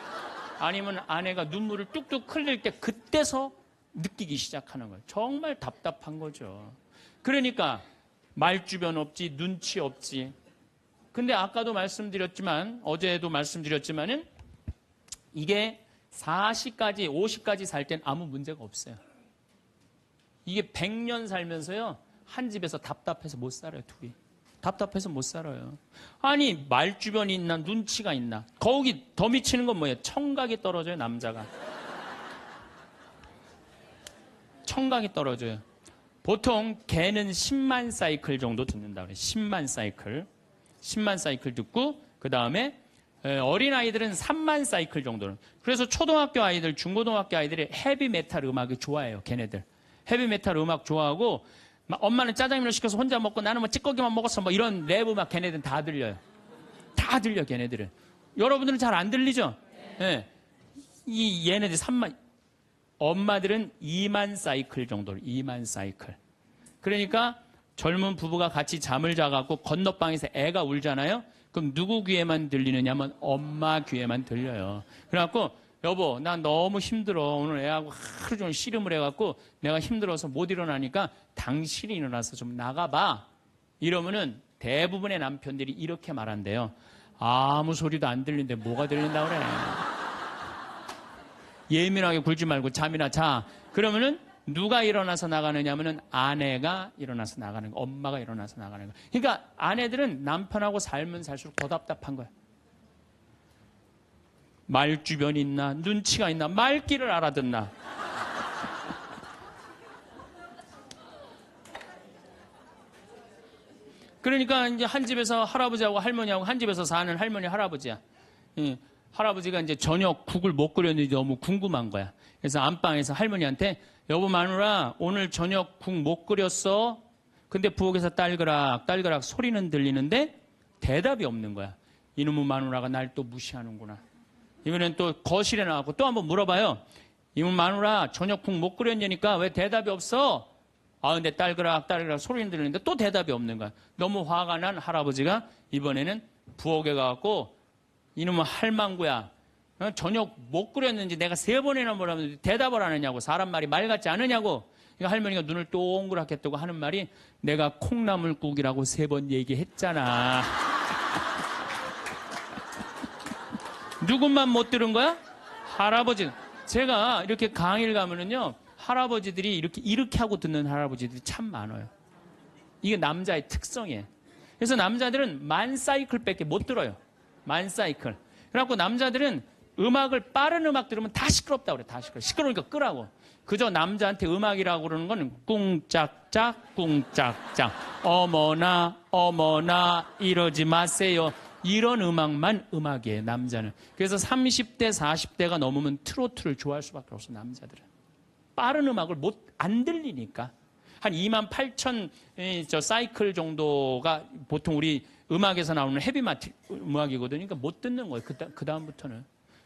아니면 아내가 눈물을 뚝뚝 흘릴 때 그때서 느끼기 시작하는 거예요. 정말 답답한 거죠. 그러니까 말주변 없지, 눈치 없지. 근데 아까도 말씀드렸지만, 어제도 말씀드렸지만은 이게 40까지, 50까지 살 땐 아무 문제가 없어요. 이게 100년 살면서요, 한 집에서 답답해서 못 살아요, 둘이. 답답해서 못 살아요. 아니, 말주변이 있나, 눈치가 있나. 거기 더 미치는 건 뭐예요? 청각이 떨어져요, 남자가. 청각이 떨어져요. 보통 개는 10만 사이클 정도 듣는다 그래요. 10만 사이클. 10만 사이클 듣고, 그 다음에 어린아이들은 3만 사이클 정도는. 그래서 초등학교 아이들, 중고등학교 아이들이 헤비메탈 음악이 좋아해요, 걔네들. 헤비메탈 음악 좋아하고, 엄마는 짜장면을 시켜서 혼자 먹고 나는 뭐 찌꺼기만 먹었어, 뭐 이런 랩 음악 걔네들은 다 들려요. 다 들려, 걔네들은. 여러분들은 잘 안 들리죠? 네. 얘네들 3만, 엄마들은 2만 사이클 정도를, 2만 사이클. 그러니까 젊은 부부가 같이 잠을 자갖고 건너방에서 애가 울잖아요? 그럼 누구 귀에만 들리느냐면 엄마 귀에만 들려요. 그래갖고, 여보, 나 너무 힘들어. 오늘 애하고 하루 종일 씨름을 해갖고 내가 힘들어서 못 일어나니까 당신이 일어나서 좀 나가봐. 이러면은 대부분의 남편들이 이렇게 말한대요. 아무 소리도 안 들리는데 뭐가 들린다 그래. 예민하게 굴지 말고 잠이나 자. 그러면은 누가 일어나서 나가느냐면은 아내가 일어나서 나가는 거, 엄마가 일어나서 나가는 거. 그러니까 아내들은 남편하고 살면 살수록 더 답답한 거야. 말주변이 있나, 눈치가 있나, 말귀를 알아듣나. 그러니까 이제 한 집에서 할아버지하고 할머니하고 한 집에서 사는 할머니, 할아버지야. 할아버지가 이제 저녁 국을 못 끓였는지 너무 궁금한 거야. 그래서 안방에서 할머니한테, 여보 마누라, 오늘 저녁 국 못 끓였어? 근데 부엌에서 딸그락, 딸그락 소리는 들리는데 대답이 없는 거야. 이놈의 마누라가 날 또 무시하는구나. 이번엔 또 거실에 나가고 또 한번 물어봐요. 이놈 마누라, 저녁 국 못 끓였냐니까 왜 대답이 없어? 아, 근데 딸그락, 딸그락 소리는 들리는데 또 대답이 없는 거야. 너무 화가 난 할아버지가 이번에는 부엌에 가갖고, 이놈의 할망구야, 저녁 못 끓였는지 내가 3번이나 물었는데 대답을 안 하냐고. 사람 말이 말 같지 않으냐고. 그러니까 할머니가 눈을 동그랗게 뜨고 하는 말이, 내가 콩나물국이라고 3번 얘기했잖아. 누군만 못 들은 거야? 할아버지. 제가 이렇게 강의를 가면은요, 할아버지들이 이렇게 하고 듣는 할아버지들이 참 많아요. 이게 남자의 특성이에요. 그래서 남자들은 만 사이클밖에 못 들어요. 만 사이클. 그래갖고 남자들은 음악을, 빠른 음악 들으면 다 시끄럽다고 그래. 다 시끄러워. 시끄러우니까 끄라고. 그저 남자한테 음악이라고 그러는 거는 꿍짝짝, 꿍짝짝. 어머나, 어머나, 이러지 마세요. 이런 음악만 음악이에요, 남자는. 그래서 30대, 40대가 넘으면 트로트를 좋아할 수밖에 없어, 남자들은. 빠른 음악을 안 들리니까. 한 28,000 사이클 정도가 보통 우리 음악에서 나오는 헤비메탈 음악이거든요. 그러니까 못 듣는 거예요, 그 다음부터는.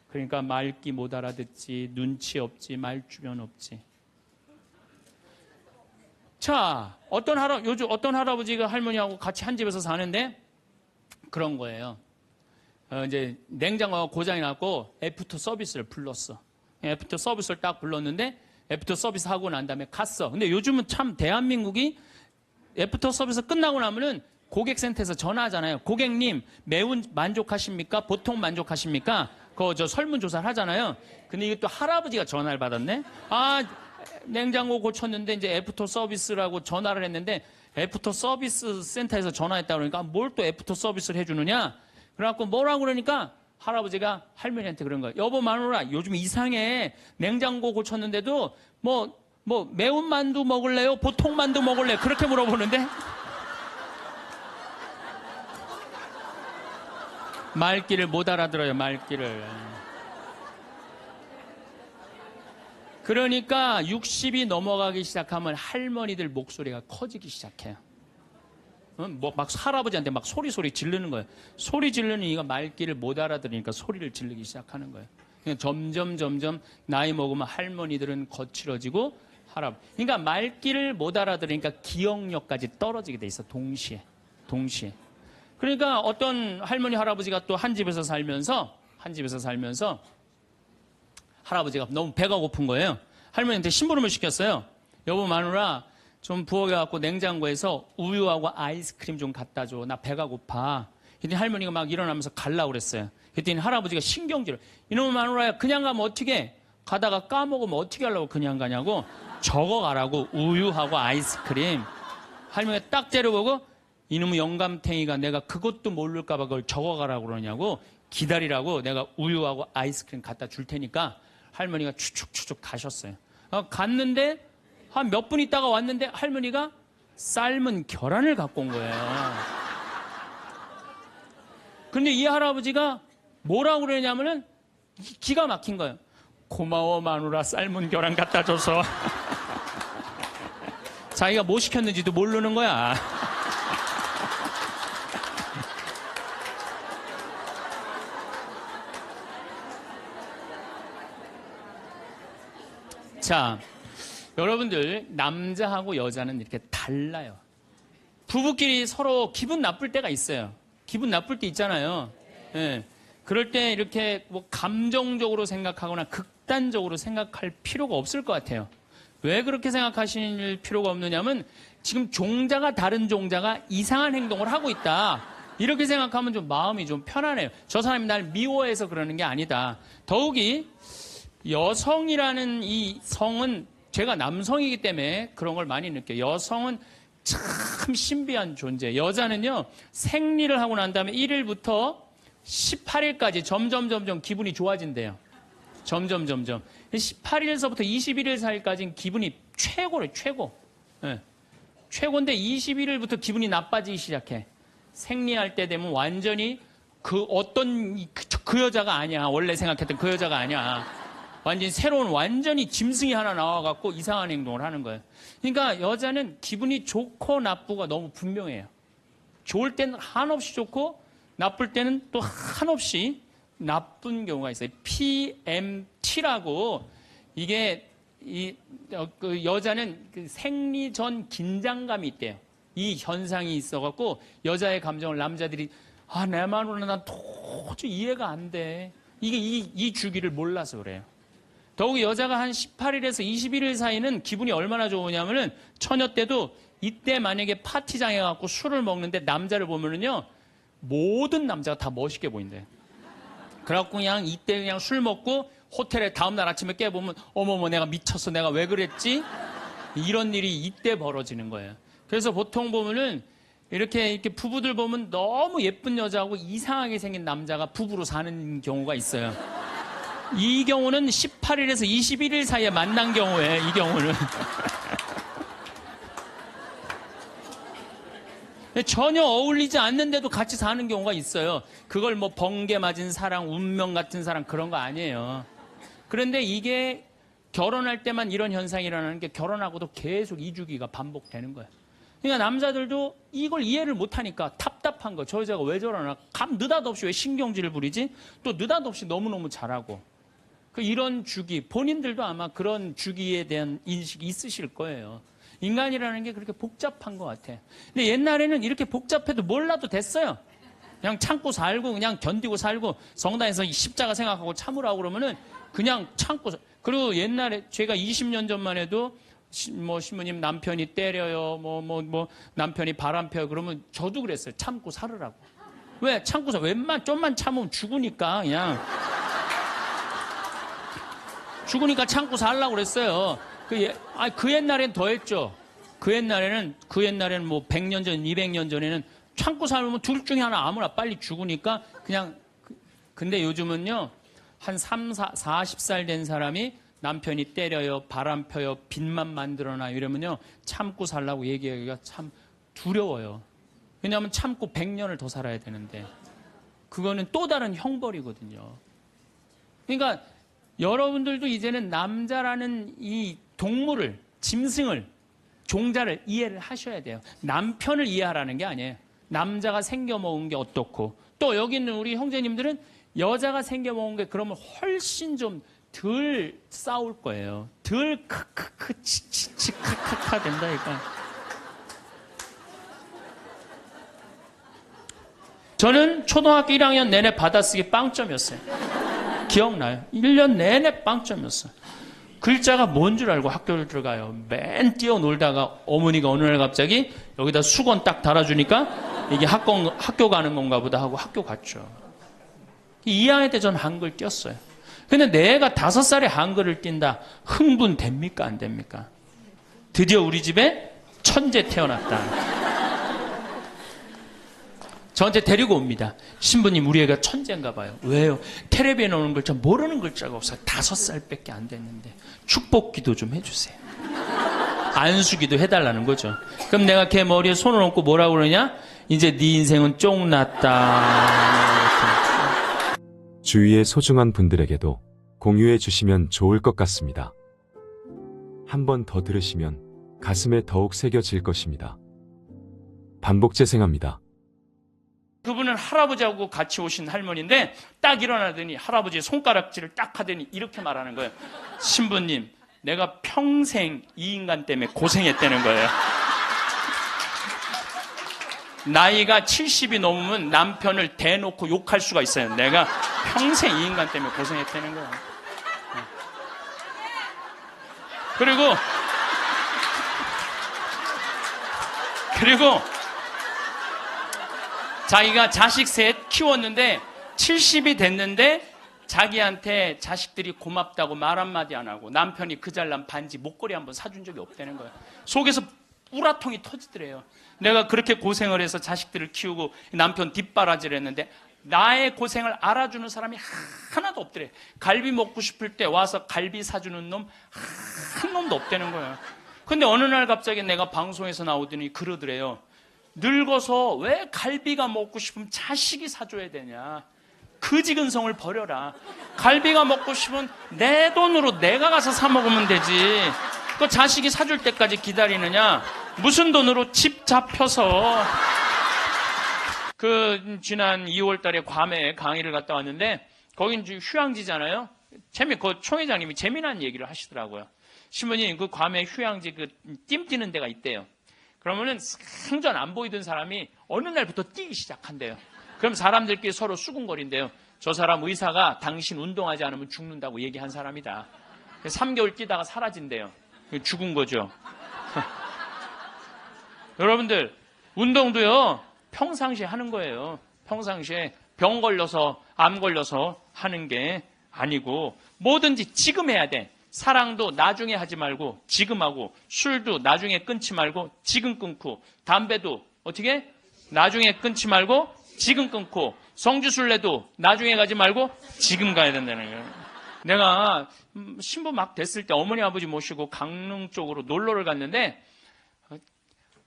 그러니까 말귀 못 알아듣지, 눈치 없지, 말주변 없지. 자, 요즘 어떤 할아버지가 할머니하고 같이 한 집에서 사는데 그런 거예요. 이제 냉장고가 고장이 났고 애프터 서비스를 불렀어. 애프터 서비스를 딱 불렀는데 애프터 서비스 하고 난 다음에 갔어. 근데 요즘은 참 대한민국이 애프터 서비스 끝나고 나면은 고객센터에서 전화하잖아요. 고객님, 매우 만족하십니까? 보통 만족하십니까? 저 설문조사를 하잖아요. 근데 이게 또 할아버지가 전화를 받았네? 냉장고 고쳤는데 이제 애프터 서비스라고 전화를 했는데 애프터 서비스 센터에서 전화했다 그러니까 뭘 또 애프터 서비스를 해주느냐? 그래갖고 뭐라고 그러니까 할아버지가 할머니한테 그런 거예요. 여보 마누라 요즘 이상해. 냉장고 고쳤는데도 매운 만두 먹을래요? 보통 만두 먹을래요? 그렇게 물어보는데 말귀를 못 알아들어요. 말귀를. 그러니까 60이 넘어가기 시작하면 할머니들 목소리가 커지기 시작해요. 막 할아버지한테 막 소리 지르는 거예요. 소리 지르는 이가 말귀를 못 알아들으니까 소리를 지르기 시작하는 거예요. 점점 나이 먹으면 할머니들은 거칠어지고 그러니까 말귀를 못 알아들으니까 기억력까지 떨어지게 돼 있어. 동시에. 그러니까 어떤 할머니 할아버지가 또 한 집에서 살면서 할아버지가 너무 배가 고픈 거예요. 할머니한테 심부름을 시켰어요. 여보 마누라 좀 부엌에갖고 냉장고에서 우유하고 아이스크림 좀 갖다 줘. 나 배가 고파. 그랬더니 할머니가 막 일어나면서 갈라고 그랬어요. 그랬더니 할아버지가 신경질을. 이놈의 마누라야 그냥 가면 어떻게 가다가 까먹으면 어떻게 하려고 그냥 가냐고. 적어가라고 우유하고 아이스크림. 할머니가 딱 때려보고 이놈의 영감탱이가 내가 그것도 모를까봐 그걸 적어가라고 그러냐고. 기다리라고 내가 우유하고 아이스크림 갖다 줄 테니까 할머니가 추측 가셨어요. 갔는데 한 몇 분 있다가 왔는데 할머니가 삶은 계란을 갖고 온 거예요. 근데 이 할아버지가 뭐라고 그러냐면은 기가 막힌 거예요. 고마워 마누라 삶은 계란 갖다 줘서. 자기가 뭐 시켰는지도 모르는 거야. 자, 여러분들 남자하고 여자는 이렇게 달라요. 부부끼리 서로 기분 나쁠 때가 있어요. 기분 나쁠 때 있잖아요. 예. 그럴 때 이렇게 감정적으로 생각하거나 극단적으로 생각할 필요가 없을 것 같아요. 왜 그렇게 생각하실 필요가 없느냐면 지금 종자가 다른 종자가 이상한 행동을 하고 있다. 이렇게 생각하면 좀 마음이 좀 편안해요. 저 사람이 날 미워해서 그러는 게 아니다. 더욱이 여성이라는 이 성은 제가 남성이기 때문에 그런 걸 많이 느껴요. 여성은 참 신비한 존재. 여자는요, 생리를 하고 난 다음에 1일부터 18일까지 점점 기분이 좋아진대요. 점점. 18일서부터 21일 사이까지는 기분이 최고래요, 최고. 네. 최고인데 21일부터 기분이 나빠지기 시작해. 생리할 때 되면 완전히 그 여자가 아니야. 원래 생각했던 그 여자가 아니야. 완전히 새로운 완전히 짐승이 하나 나와갖고 이상한 행동을 하는 거예요. 그러니까 여자는 기분이 좋고 나쁘고 너무 분명해요. 좋을 때는 한없이 좋고 나쁠 때는 또 한없이 나쁜 경우가 있어요. PMT라고 이게 그 여자는 그 생리 전 긴장감이 있대요. 이 현상이 있어갖고 여자의 감정을 남자들이 내 마누라 난 도저히 이해가 안 돼. 이게 이 주기를 몰라서 그래요. 더욱이 여자가 한 18일에서 21일 사이는 기분이 얼마나 좋으냐면은 처녀 때도 이때 만약에 파티장에 가고 술을 먹는데 남자를 보면은요 모든 남자가 다 멋있게 보인대요. 그래갖고 그냥 이때 그냥 술 먹고 호텔에 다음날 아침에 깨보면 어머머 내가 미쳤어 내가 왜 그랬지? 이런 일이 이때 벌어지는 거예요. 그래서 보통 보면은 이렇게 부부들 보면 너무 예쁜 여자하고 이상하게 생긴 남자가 부부로 사는 경우가 있어요. 이 경우는 18일에서 21일 사이에 만난 경우에 이 경우는 전혀 어울리지 않는데도 같이 사는 경우가 있어요. 그걸 번개 맞은 사랑, 운명 같은 사랑 그런 거 아니에요. 그런데 이게 결혼할 때만 이런 현상이 일어나는 게 결혼하고도 계속 이 주기가 반복되는 거예요. 그러니까 남자들도 이걸 이해를 못하니까 답답한 거. 저 여자가 왜 저러나? 느닷없이 왜 신경질을 부리지? 또 느닷없이 너무너무 잘하고. 이런 주기, 본인들도 아마 그런 주기에 대한 인식이 있으실 거예요. 인간이라는 게 그렇게 복잡한 것 같아. 근데 옛날에는 이렇게 복잡해도 몰라도 됐어요. 그냥 참고 살고 그냥 견디고 살고 성당에서 십자가 생각하고 참으라고 그러면은 그냥 참고 그리고 옛날에 제가 20년 전만 해도 뭐 신부님 남편이 때려요 뭐 남편이 바람 펴요 그러면 저도 그랬어요. 참고 살으라고. 왜? 참고 살 좀만 참으면 죽으니까 그냥 죽으니까 참고 살라고 그랬어요. 그 옛날엔 더 했죠. 그 옛날에는 뭐 100년 전, 200년 전에는 참고 살면 둘 중에 하나 아무나 빨리 죽으니까 그냥 근데 요즘은요. 한 40살 된 사람이 남편이 때려요, 바람 펴요, 빚만 만들어놔 이러면요. 참고 살라고 얘기하기가 참 두려워요. 왜냐하면 참고 100년을 더 살아야 되는데 그거는 또 다른 형벌이거든요. 그러니까 여러분들도 이제는 남자라는 이 동물을, 짐승을, 종자를 이해를 하셔야 돼요. 남편을 이해하라는 게 아니에요. 남자가 생겨먹은 게 어떻고 또 여기 있는 우리 형제님들은 여자가 생겨먹은 게 그러면 훨씬 좀 덜 싸울 거예요. 덜 크크크 치치치 카카카 된다니까. 저는 초등학교 1학년 내내 받아쓰기 빵점이었어요. 기억나요? 1년 내내 빵점이었어요. 글자가 뭔 줄 알고 학교를 들어가요. 맨 뛰어놀다가 어머니가 어느 날 갑자기 여기다 수건 딱 달아주니까 이게 학교 가는 건가 보다 하고 학교 갔죠. 2학년 때 전 한글 띄었어요. 근데 내가 5살에 한글을 띈다. 흥분됩니까? 안 됩니까? 드디어 우리 집에 천재 태어났다. 저한테 데리고 옵니다. 신부님 우리 애가 천재인가 봐요. 왜요? 텔레비에 나오는 글자 모르는 글자가 없어요. 5살밖에 안 됐는데 축복기도 좀 해주세요. 안수기도 해달라는 거죠. 그럼 내가 걔 머리에 손을 얹고 뭐라고 그러냐? 이제 네 인생은 쫑났다. 주위의 소중한 분들에게도 공유해 주시면 좋을 것 같습니다. 한 번 더 들으시면 가슴에 더욱 새겨질 것입니다. 반복 재생합니다. 그분은 할아버지하고 같이 오신 할머니인데 딱 일어나더니 할아버지의 손가락질을 딱 하더니 이렇게 말하는 거예요. 신부님, 내가 평생 이 인간 때문에 고생했다는 거예요. 나이가 70이 넘으면 남편을 대놓고 욕할 수가 있어요. 내가 평생 이 인간 때문에 고생했다는 거예요. 그리고 자기가 자식 셋 키웠는데 70이 됐는데 자기한테 자식들이 고맙다고 말 한마디 안 하고 남편이 그 잘난 반지 목걸이 한번 사준 적이 없다는 거예요. 속에서 우라통이 터지더래요. 내가 그렇게 고생을 해서 자식들을 키우고 남편 뒷바라지를 했는데 나의 고생을 알아주는 사람이 하나도 없더래. 갈비 먹고 싶을 때 와서 갈비 사주는 놈 한 놈도 없다는 거예요. 근데 어느 날 갑자기 내가 방송에서 나오더니 그러더래요. 늙어서 왜 갈비가 먹고 싶으면 자식이 사줘야 되냐. 그지근성을 버려라. 갈비가 먹고 싶으면 내 돈으로 내가 가서 사 먹으면 되지. 그 자식이 사줄 때까지 기다리느냐. 무슨 돈으로 집 잡혀서. 지난 2월 달에 괌에 강의를 갔다 왔는데 거긴 휴양지잖아요. 그 총회장님이 재미난 얘기를 하시더라고요. 신부님 그 괌에 휴양지 띠 뛰는 데가 있대요. 그러면은 생전 안 보이던 사람이 어느 날부터 뛰기 시작한대요. 그럼 사람들끼리 서로 수군거린대요. 저 사람 의사가 당신 운동하지 않으면 죽는다고 얘기한 사람이다. 3개월 뛰다가 사라진대요. 죽은 거죠. 여러분들 운동도요 평상시에 하는 거예요. 평상시에 병 걸려서 암 걸려서 하는 게 아니고 뭐든지 지금 해야 돼. 사랑도 나중에 하지 말고 지금 하고, 술도 나중에 끊지 말고 지금 끊고, 담배도 어떻게? 나중에 끊지 말고 지금 끊고, 성주순례도 나중에 가지 말고 지금 가야 된다는 거예요. 내가 신부 막 됐을 때 어머니 아버지 모시고 강릉 쪽으로 놀러를 갔는데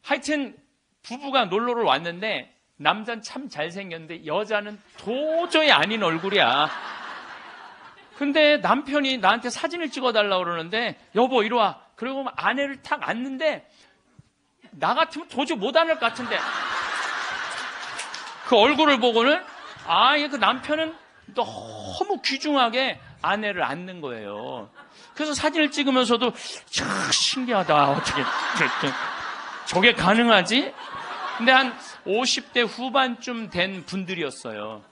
하여튼 부부가 놀러를 왔는데 남자는 참 잘생겼는데 여자는 도저히 아닌 얼굴이야. 근데 남편이 나한테 사진을 찍어달라고 그러는데 여보 이리 와. 그리고 아내를 탁 앉는데 나 같으면 도저히 못 앉을 것 같은데 그 얼굴을 보고는 그 남편은 너무 귀중하게 아내를 앉는 거예요. 그래서 사진을 찍으면서도 참 신기하다. 어떻게 저게 가능하지? 근데 한 50대 후반쯤 된 분들이었어요.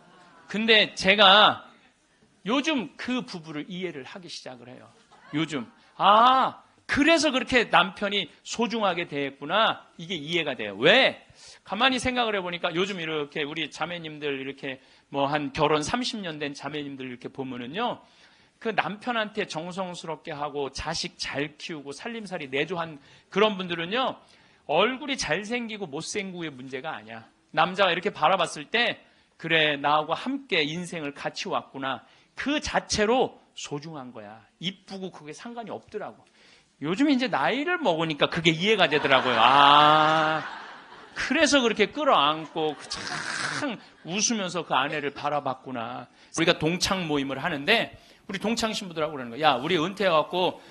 근데 제가 요즘 그 부부를 이해를 하기 시작을 해요. 요즘. 그래서 그렇게 남편이 소중하게 대했구나. 이게 이해가 돼요. 왜? 가만히 생각을 해보니까 요즘 이렇게 우리 자매님들 이렇게 뭐 한 결혼 30년 된 자매님들 이렇게 보면은요. 그 남편한테 정성스럽게 하고 자식 잘 키우고 살림살이 내조한 그런 분들은요. 얼굴이 잘생기고 못생기고의 문제가 아니야. 남자가 이렇게 바라봤을 때 그래 나하고 함께 인생을 같이 왔구나. 그 자체로 소중한 거야. 이쁘고 그게 상관이 없더라고. 요즘 이제 나이를 먹으니까 그게 이해가 되더라고요. 그래서 그렇게 끌어안고 참 웃으면서 그 아내를 바라봤구나. 우리가 동창 모임을 하는데 우리 동창 신부들하고 그러는 거야. 야, 우리 은퇴해갖고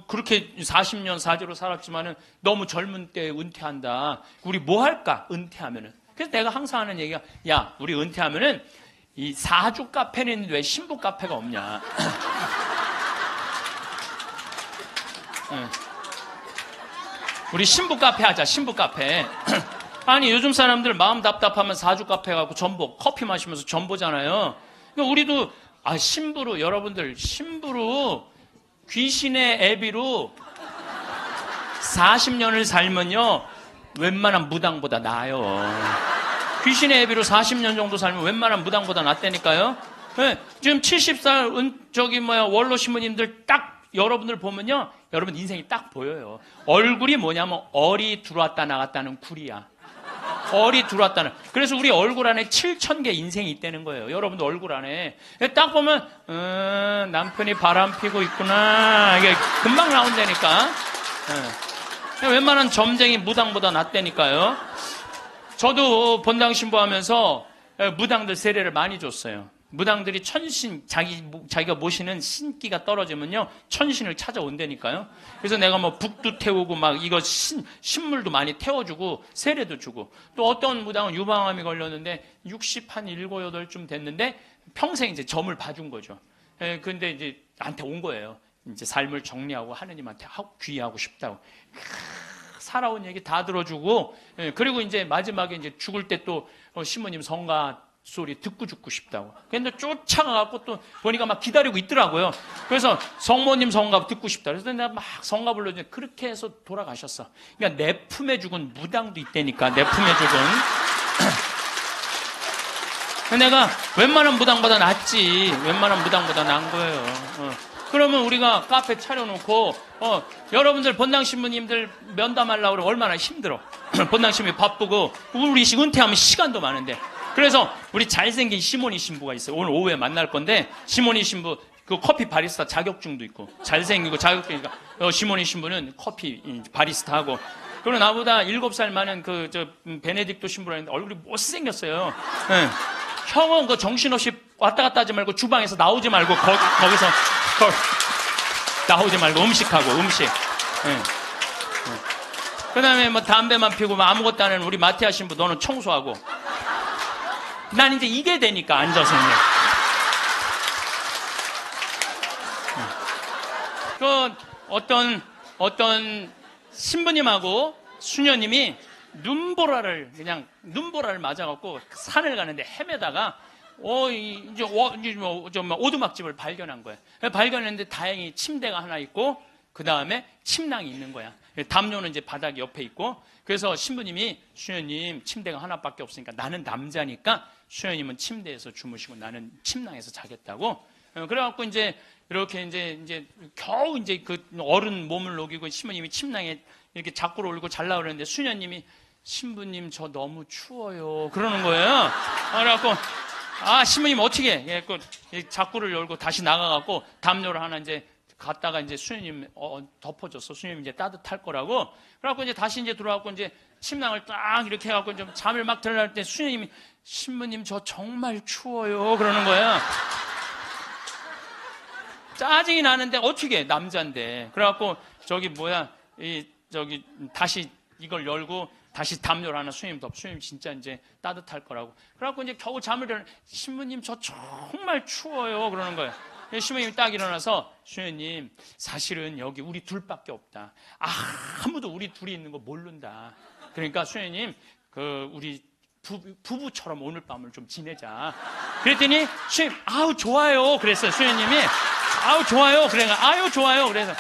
그렇게 40년 사제로 살았지만은 너무 젊은 때 은퇴한다. 우리 뭐 할까? 은퇴하면은. 그래서 내가 항상 하는 얘기가 야, 우리 은퇴하면은 이 사주 카페는 있는데 왜 신부 카페가 없냐? 우리 신부 카페 하자. 신부 카페. 아니 요즘 사람들 마음 답답하면 사주 카페 가고 전보 커피 마시면서 전보잖아요. 그러니까 우리도 신부로 여러분들 신부로 귀신의 애비로 40년을 살면요 웬만한 무당보다 나아요. 귀신의 애비로 40년 정도 살면 웬만한 무당보다 낫다니까요. 네, 지금 70살 원로 신부님들 딱 여러분들 보면요 여러분 인생이 딱 보여요. 얼굴이 뭐냐면 얼이 들어왔다 나갔다는 굴이야. 얼이 들어왔다는. 그래서 우리 얼굴 안에 7,000개 인생이 있다는 거예요. 여러분들 얼굴 안에 딱 보면 남편이 바람 피고 있구나. 이게 금방 나온다니까. 웬만한 점쟁이 무당보다 낫다니까요. 저도 본당 신부하면서 무당들 세례를 많이 줬어요. 무당들이 천신, 자기가 모시는 신기가 떨어지면요, 천신을 찾아온다니까요. 그래서 내가 뭐 북도 태우고 막 이거 신물도 많이 태워주고 세례도 주고 또 어떤 무당은 유방암이 걸렸는데 60, 한 7, 8쯤 됐는데 평생 이제 점을 봐준 거죠. 근데 이제 나한테 온 거예요. 이제 삶을 정리하고 하느님한테 귀의하고 싶다고. 살아온 얘기 다 들어주고, 그리고 이제 마지막에 이제 죽을 때 또 신부님 성가 소리 듣고 죽고 싶다고. 근데 쫓아가갖고 또 보니까 막 기다리고 있더라고요. 그래서 성모님 성가 듣고 싶다. 그래서 내가 막 성가 불러주는데 그렇게 해서 돌아가셨어. 그러니까 내 품에 죽은 무당도 있다니까. 내 품에 죽은. 내가 웬만한 무당보다 낫지. 웬만한 무당보다 나은 거예요. 그러면 우리가 카페 차려놓고 여러분들 본당 신부님들 면담하려고 그러면 얼마나 힘들어. 본당 신부님 바쁘고 우리 은퇴하면 시간도 많은데. 그래서 우리 잘생긴 시모니 신부가 있어요. 오늘 오후에 만날 건데 시모니 신부 그 커피 바리스타 자격증도 있고 잘생기고 자격증이니까 시모니 신부는 커피 바리스타 하고. 그리고 나보다 7살 많은 베네딕토 신부라는데 얼굴이 못생겼어요. 네. 형은 그 정신없이 왔다 갔다 하지 말고 주방에서 나오지 말고 거기서 나오지 말고 음식하고 음식. 네. 그 다음에 뭐 담배만 피고 뭐 아무것도 안 하는 우리 마티아 신부 너는 청소하고. 난 이제 이게 되니까 앉아서 그 어떤 신부님하고 수녀님이 눈보라를 맞아갖고 산을 가는데 헤매다가 이제 오두막집을 발견한 거예요. 발견했는데 다행히 침대가 하나 있고 그 다음에 침낭이 있는 거야. 담요는 이제 바닥 옆에 있고. 그래서 신부님이 수녀님 침대가 하나밖에 없으니까 나는 남자니까 수녀님은 침대에서 주무시고 나는 침낭에서 자겠다고. 그래갖고 이제 이렇게 이제 겨우 이제 그 어른 몸을 녹이고 신부님이 침낭에 이렇게 자꾸로 올고 잘라 그러는데 수녀님이 신부님 저 너무 추워요 그러는 거예요. 그래갖고 신부님 어떻게 해? 자꾸를 열고 다시 나가갖고 담요를 하나 이제 갔다가 이제 수녀님 덮어줬어. 수녀님 이제 따뜻할 거라고. 그래갖고 이제 다시 이제 들어와갖고 이제 침낭을 딱 이렇게 해갖고 좀 잠을 막 들어갈 때 수녀님이 신부님 저 정말 추워요 그러는 거야. 짜증이 나는데 어떻게 해? 남자인데. 그래갖고 다시 이걸 열고 다시 담요를 하나 수녀님 덮. 수녀님 진짜 이제 따뜻할 거라고. 그래갖고 이제 겨우 잠을 들어. 신부님 저 정말 추워요 그러는 거예요. 신부님이 딱 일어나서 수녀님 사실은 여기 우리 둘밖에 없다. 아무도 우리 둘이 있는 거 모른다. 그러니까 수녀님 우리 부부처럼 오늘 밤을 좀 지내자. 그랬더니 수님, 아우 좋아요. 그랬어요. 수녀님이 아우 좋아요. 그래, 아유 좋아요. 그래서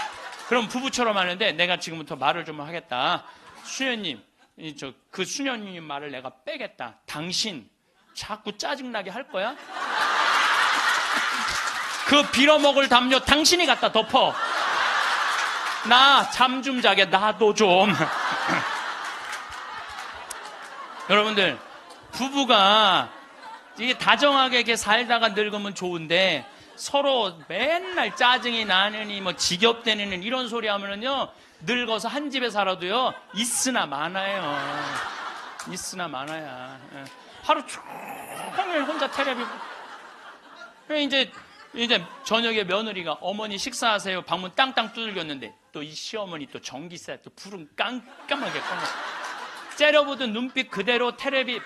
그럼 부부처럼 하는데 내가 지금부터 말을 좀 하겠다. 수녀님, 그 수녀님 말을 내가 빼겠다. 당신 자꾸 짜증나게 할 거야? 그 빌어먹을 담요 당신이 갖다 덮어. 나 잠 좀 자게 나도 좀. 여러분들, 부부가 이게 다정하게 이렇게 살다가 늙으면 좋은데 서로 맨날 짜증이 나느니 뭐 지겹대느니 이런 소리 하면은요, 늙어서 한 집에 살아도요, 있으나 마나요. 있으나 마나야. 하루 종일 혼자 텔레비. 이제 저녁에 며느리가 어머니 식사하세요. 방문 땅땅 두들겼는데 또 이 시어머니 또 전기세 또 불은 깜깜하게 꺼내. 째려보던 눈빛 그대로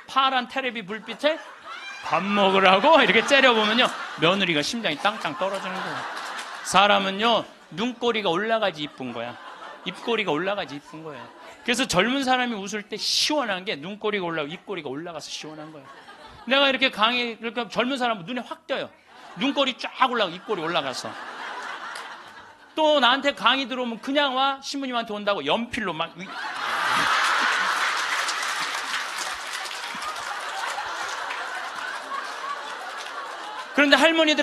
파란 텔레비 불빛에 밥 먹으라고 이렇게 째려보면요, 며느리가 심장이 땅땅 떨어지는 거예요. 사람은요, 눈꼬리가 올라가지 이쁜 거야. 입꼬리가 올라가지 이쁜 거예요. 그래서 젊은 사람이 웃을 때 시원한 게 눈꼬리가 올라가고 입꼬리가 올라가서 시원한 거예요. 내가 이렇게 이렇게 젊은 사람은 눈에 확 띄어요. 눈꼬리 쫙 올라가고 입꼬리 올라가서. 또 나한테 강의 들어오면 그냥 와, 신부님한테 온다고 연필로 막. 그런데 할머니들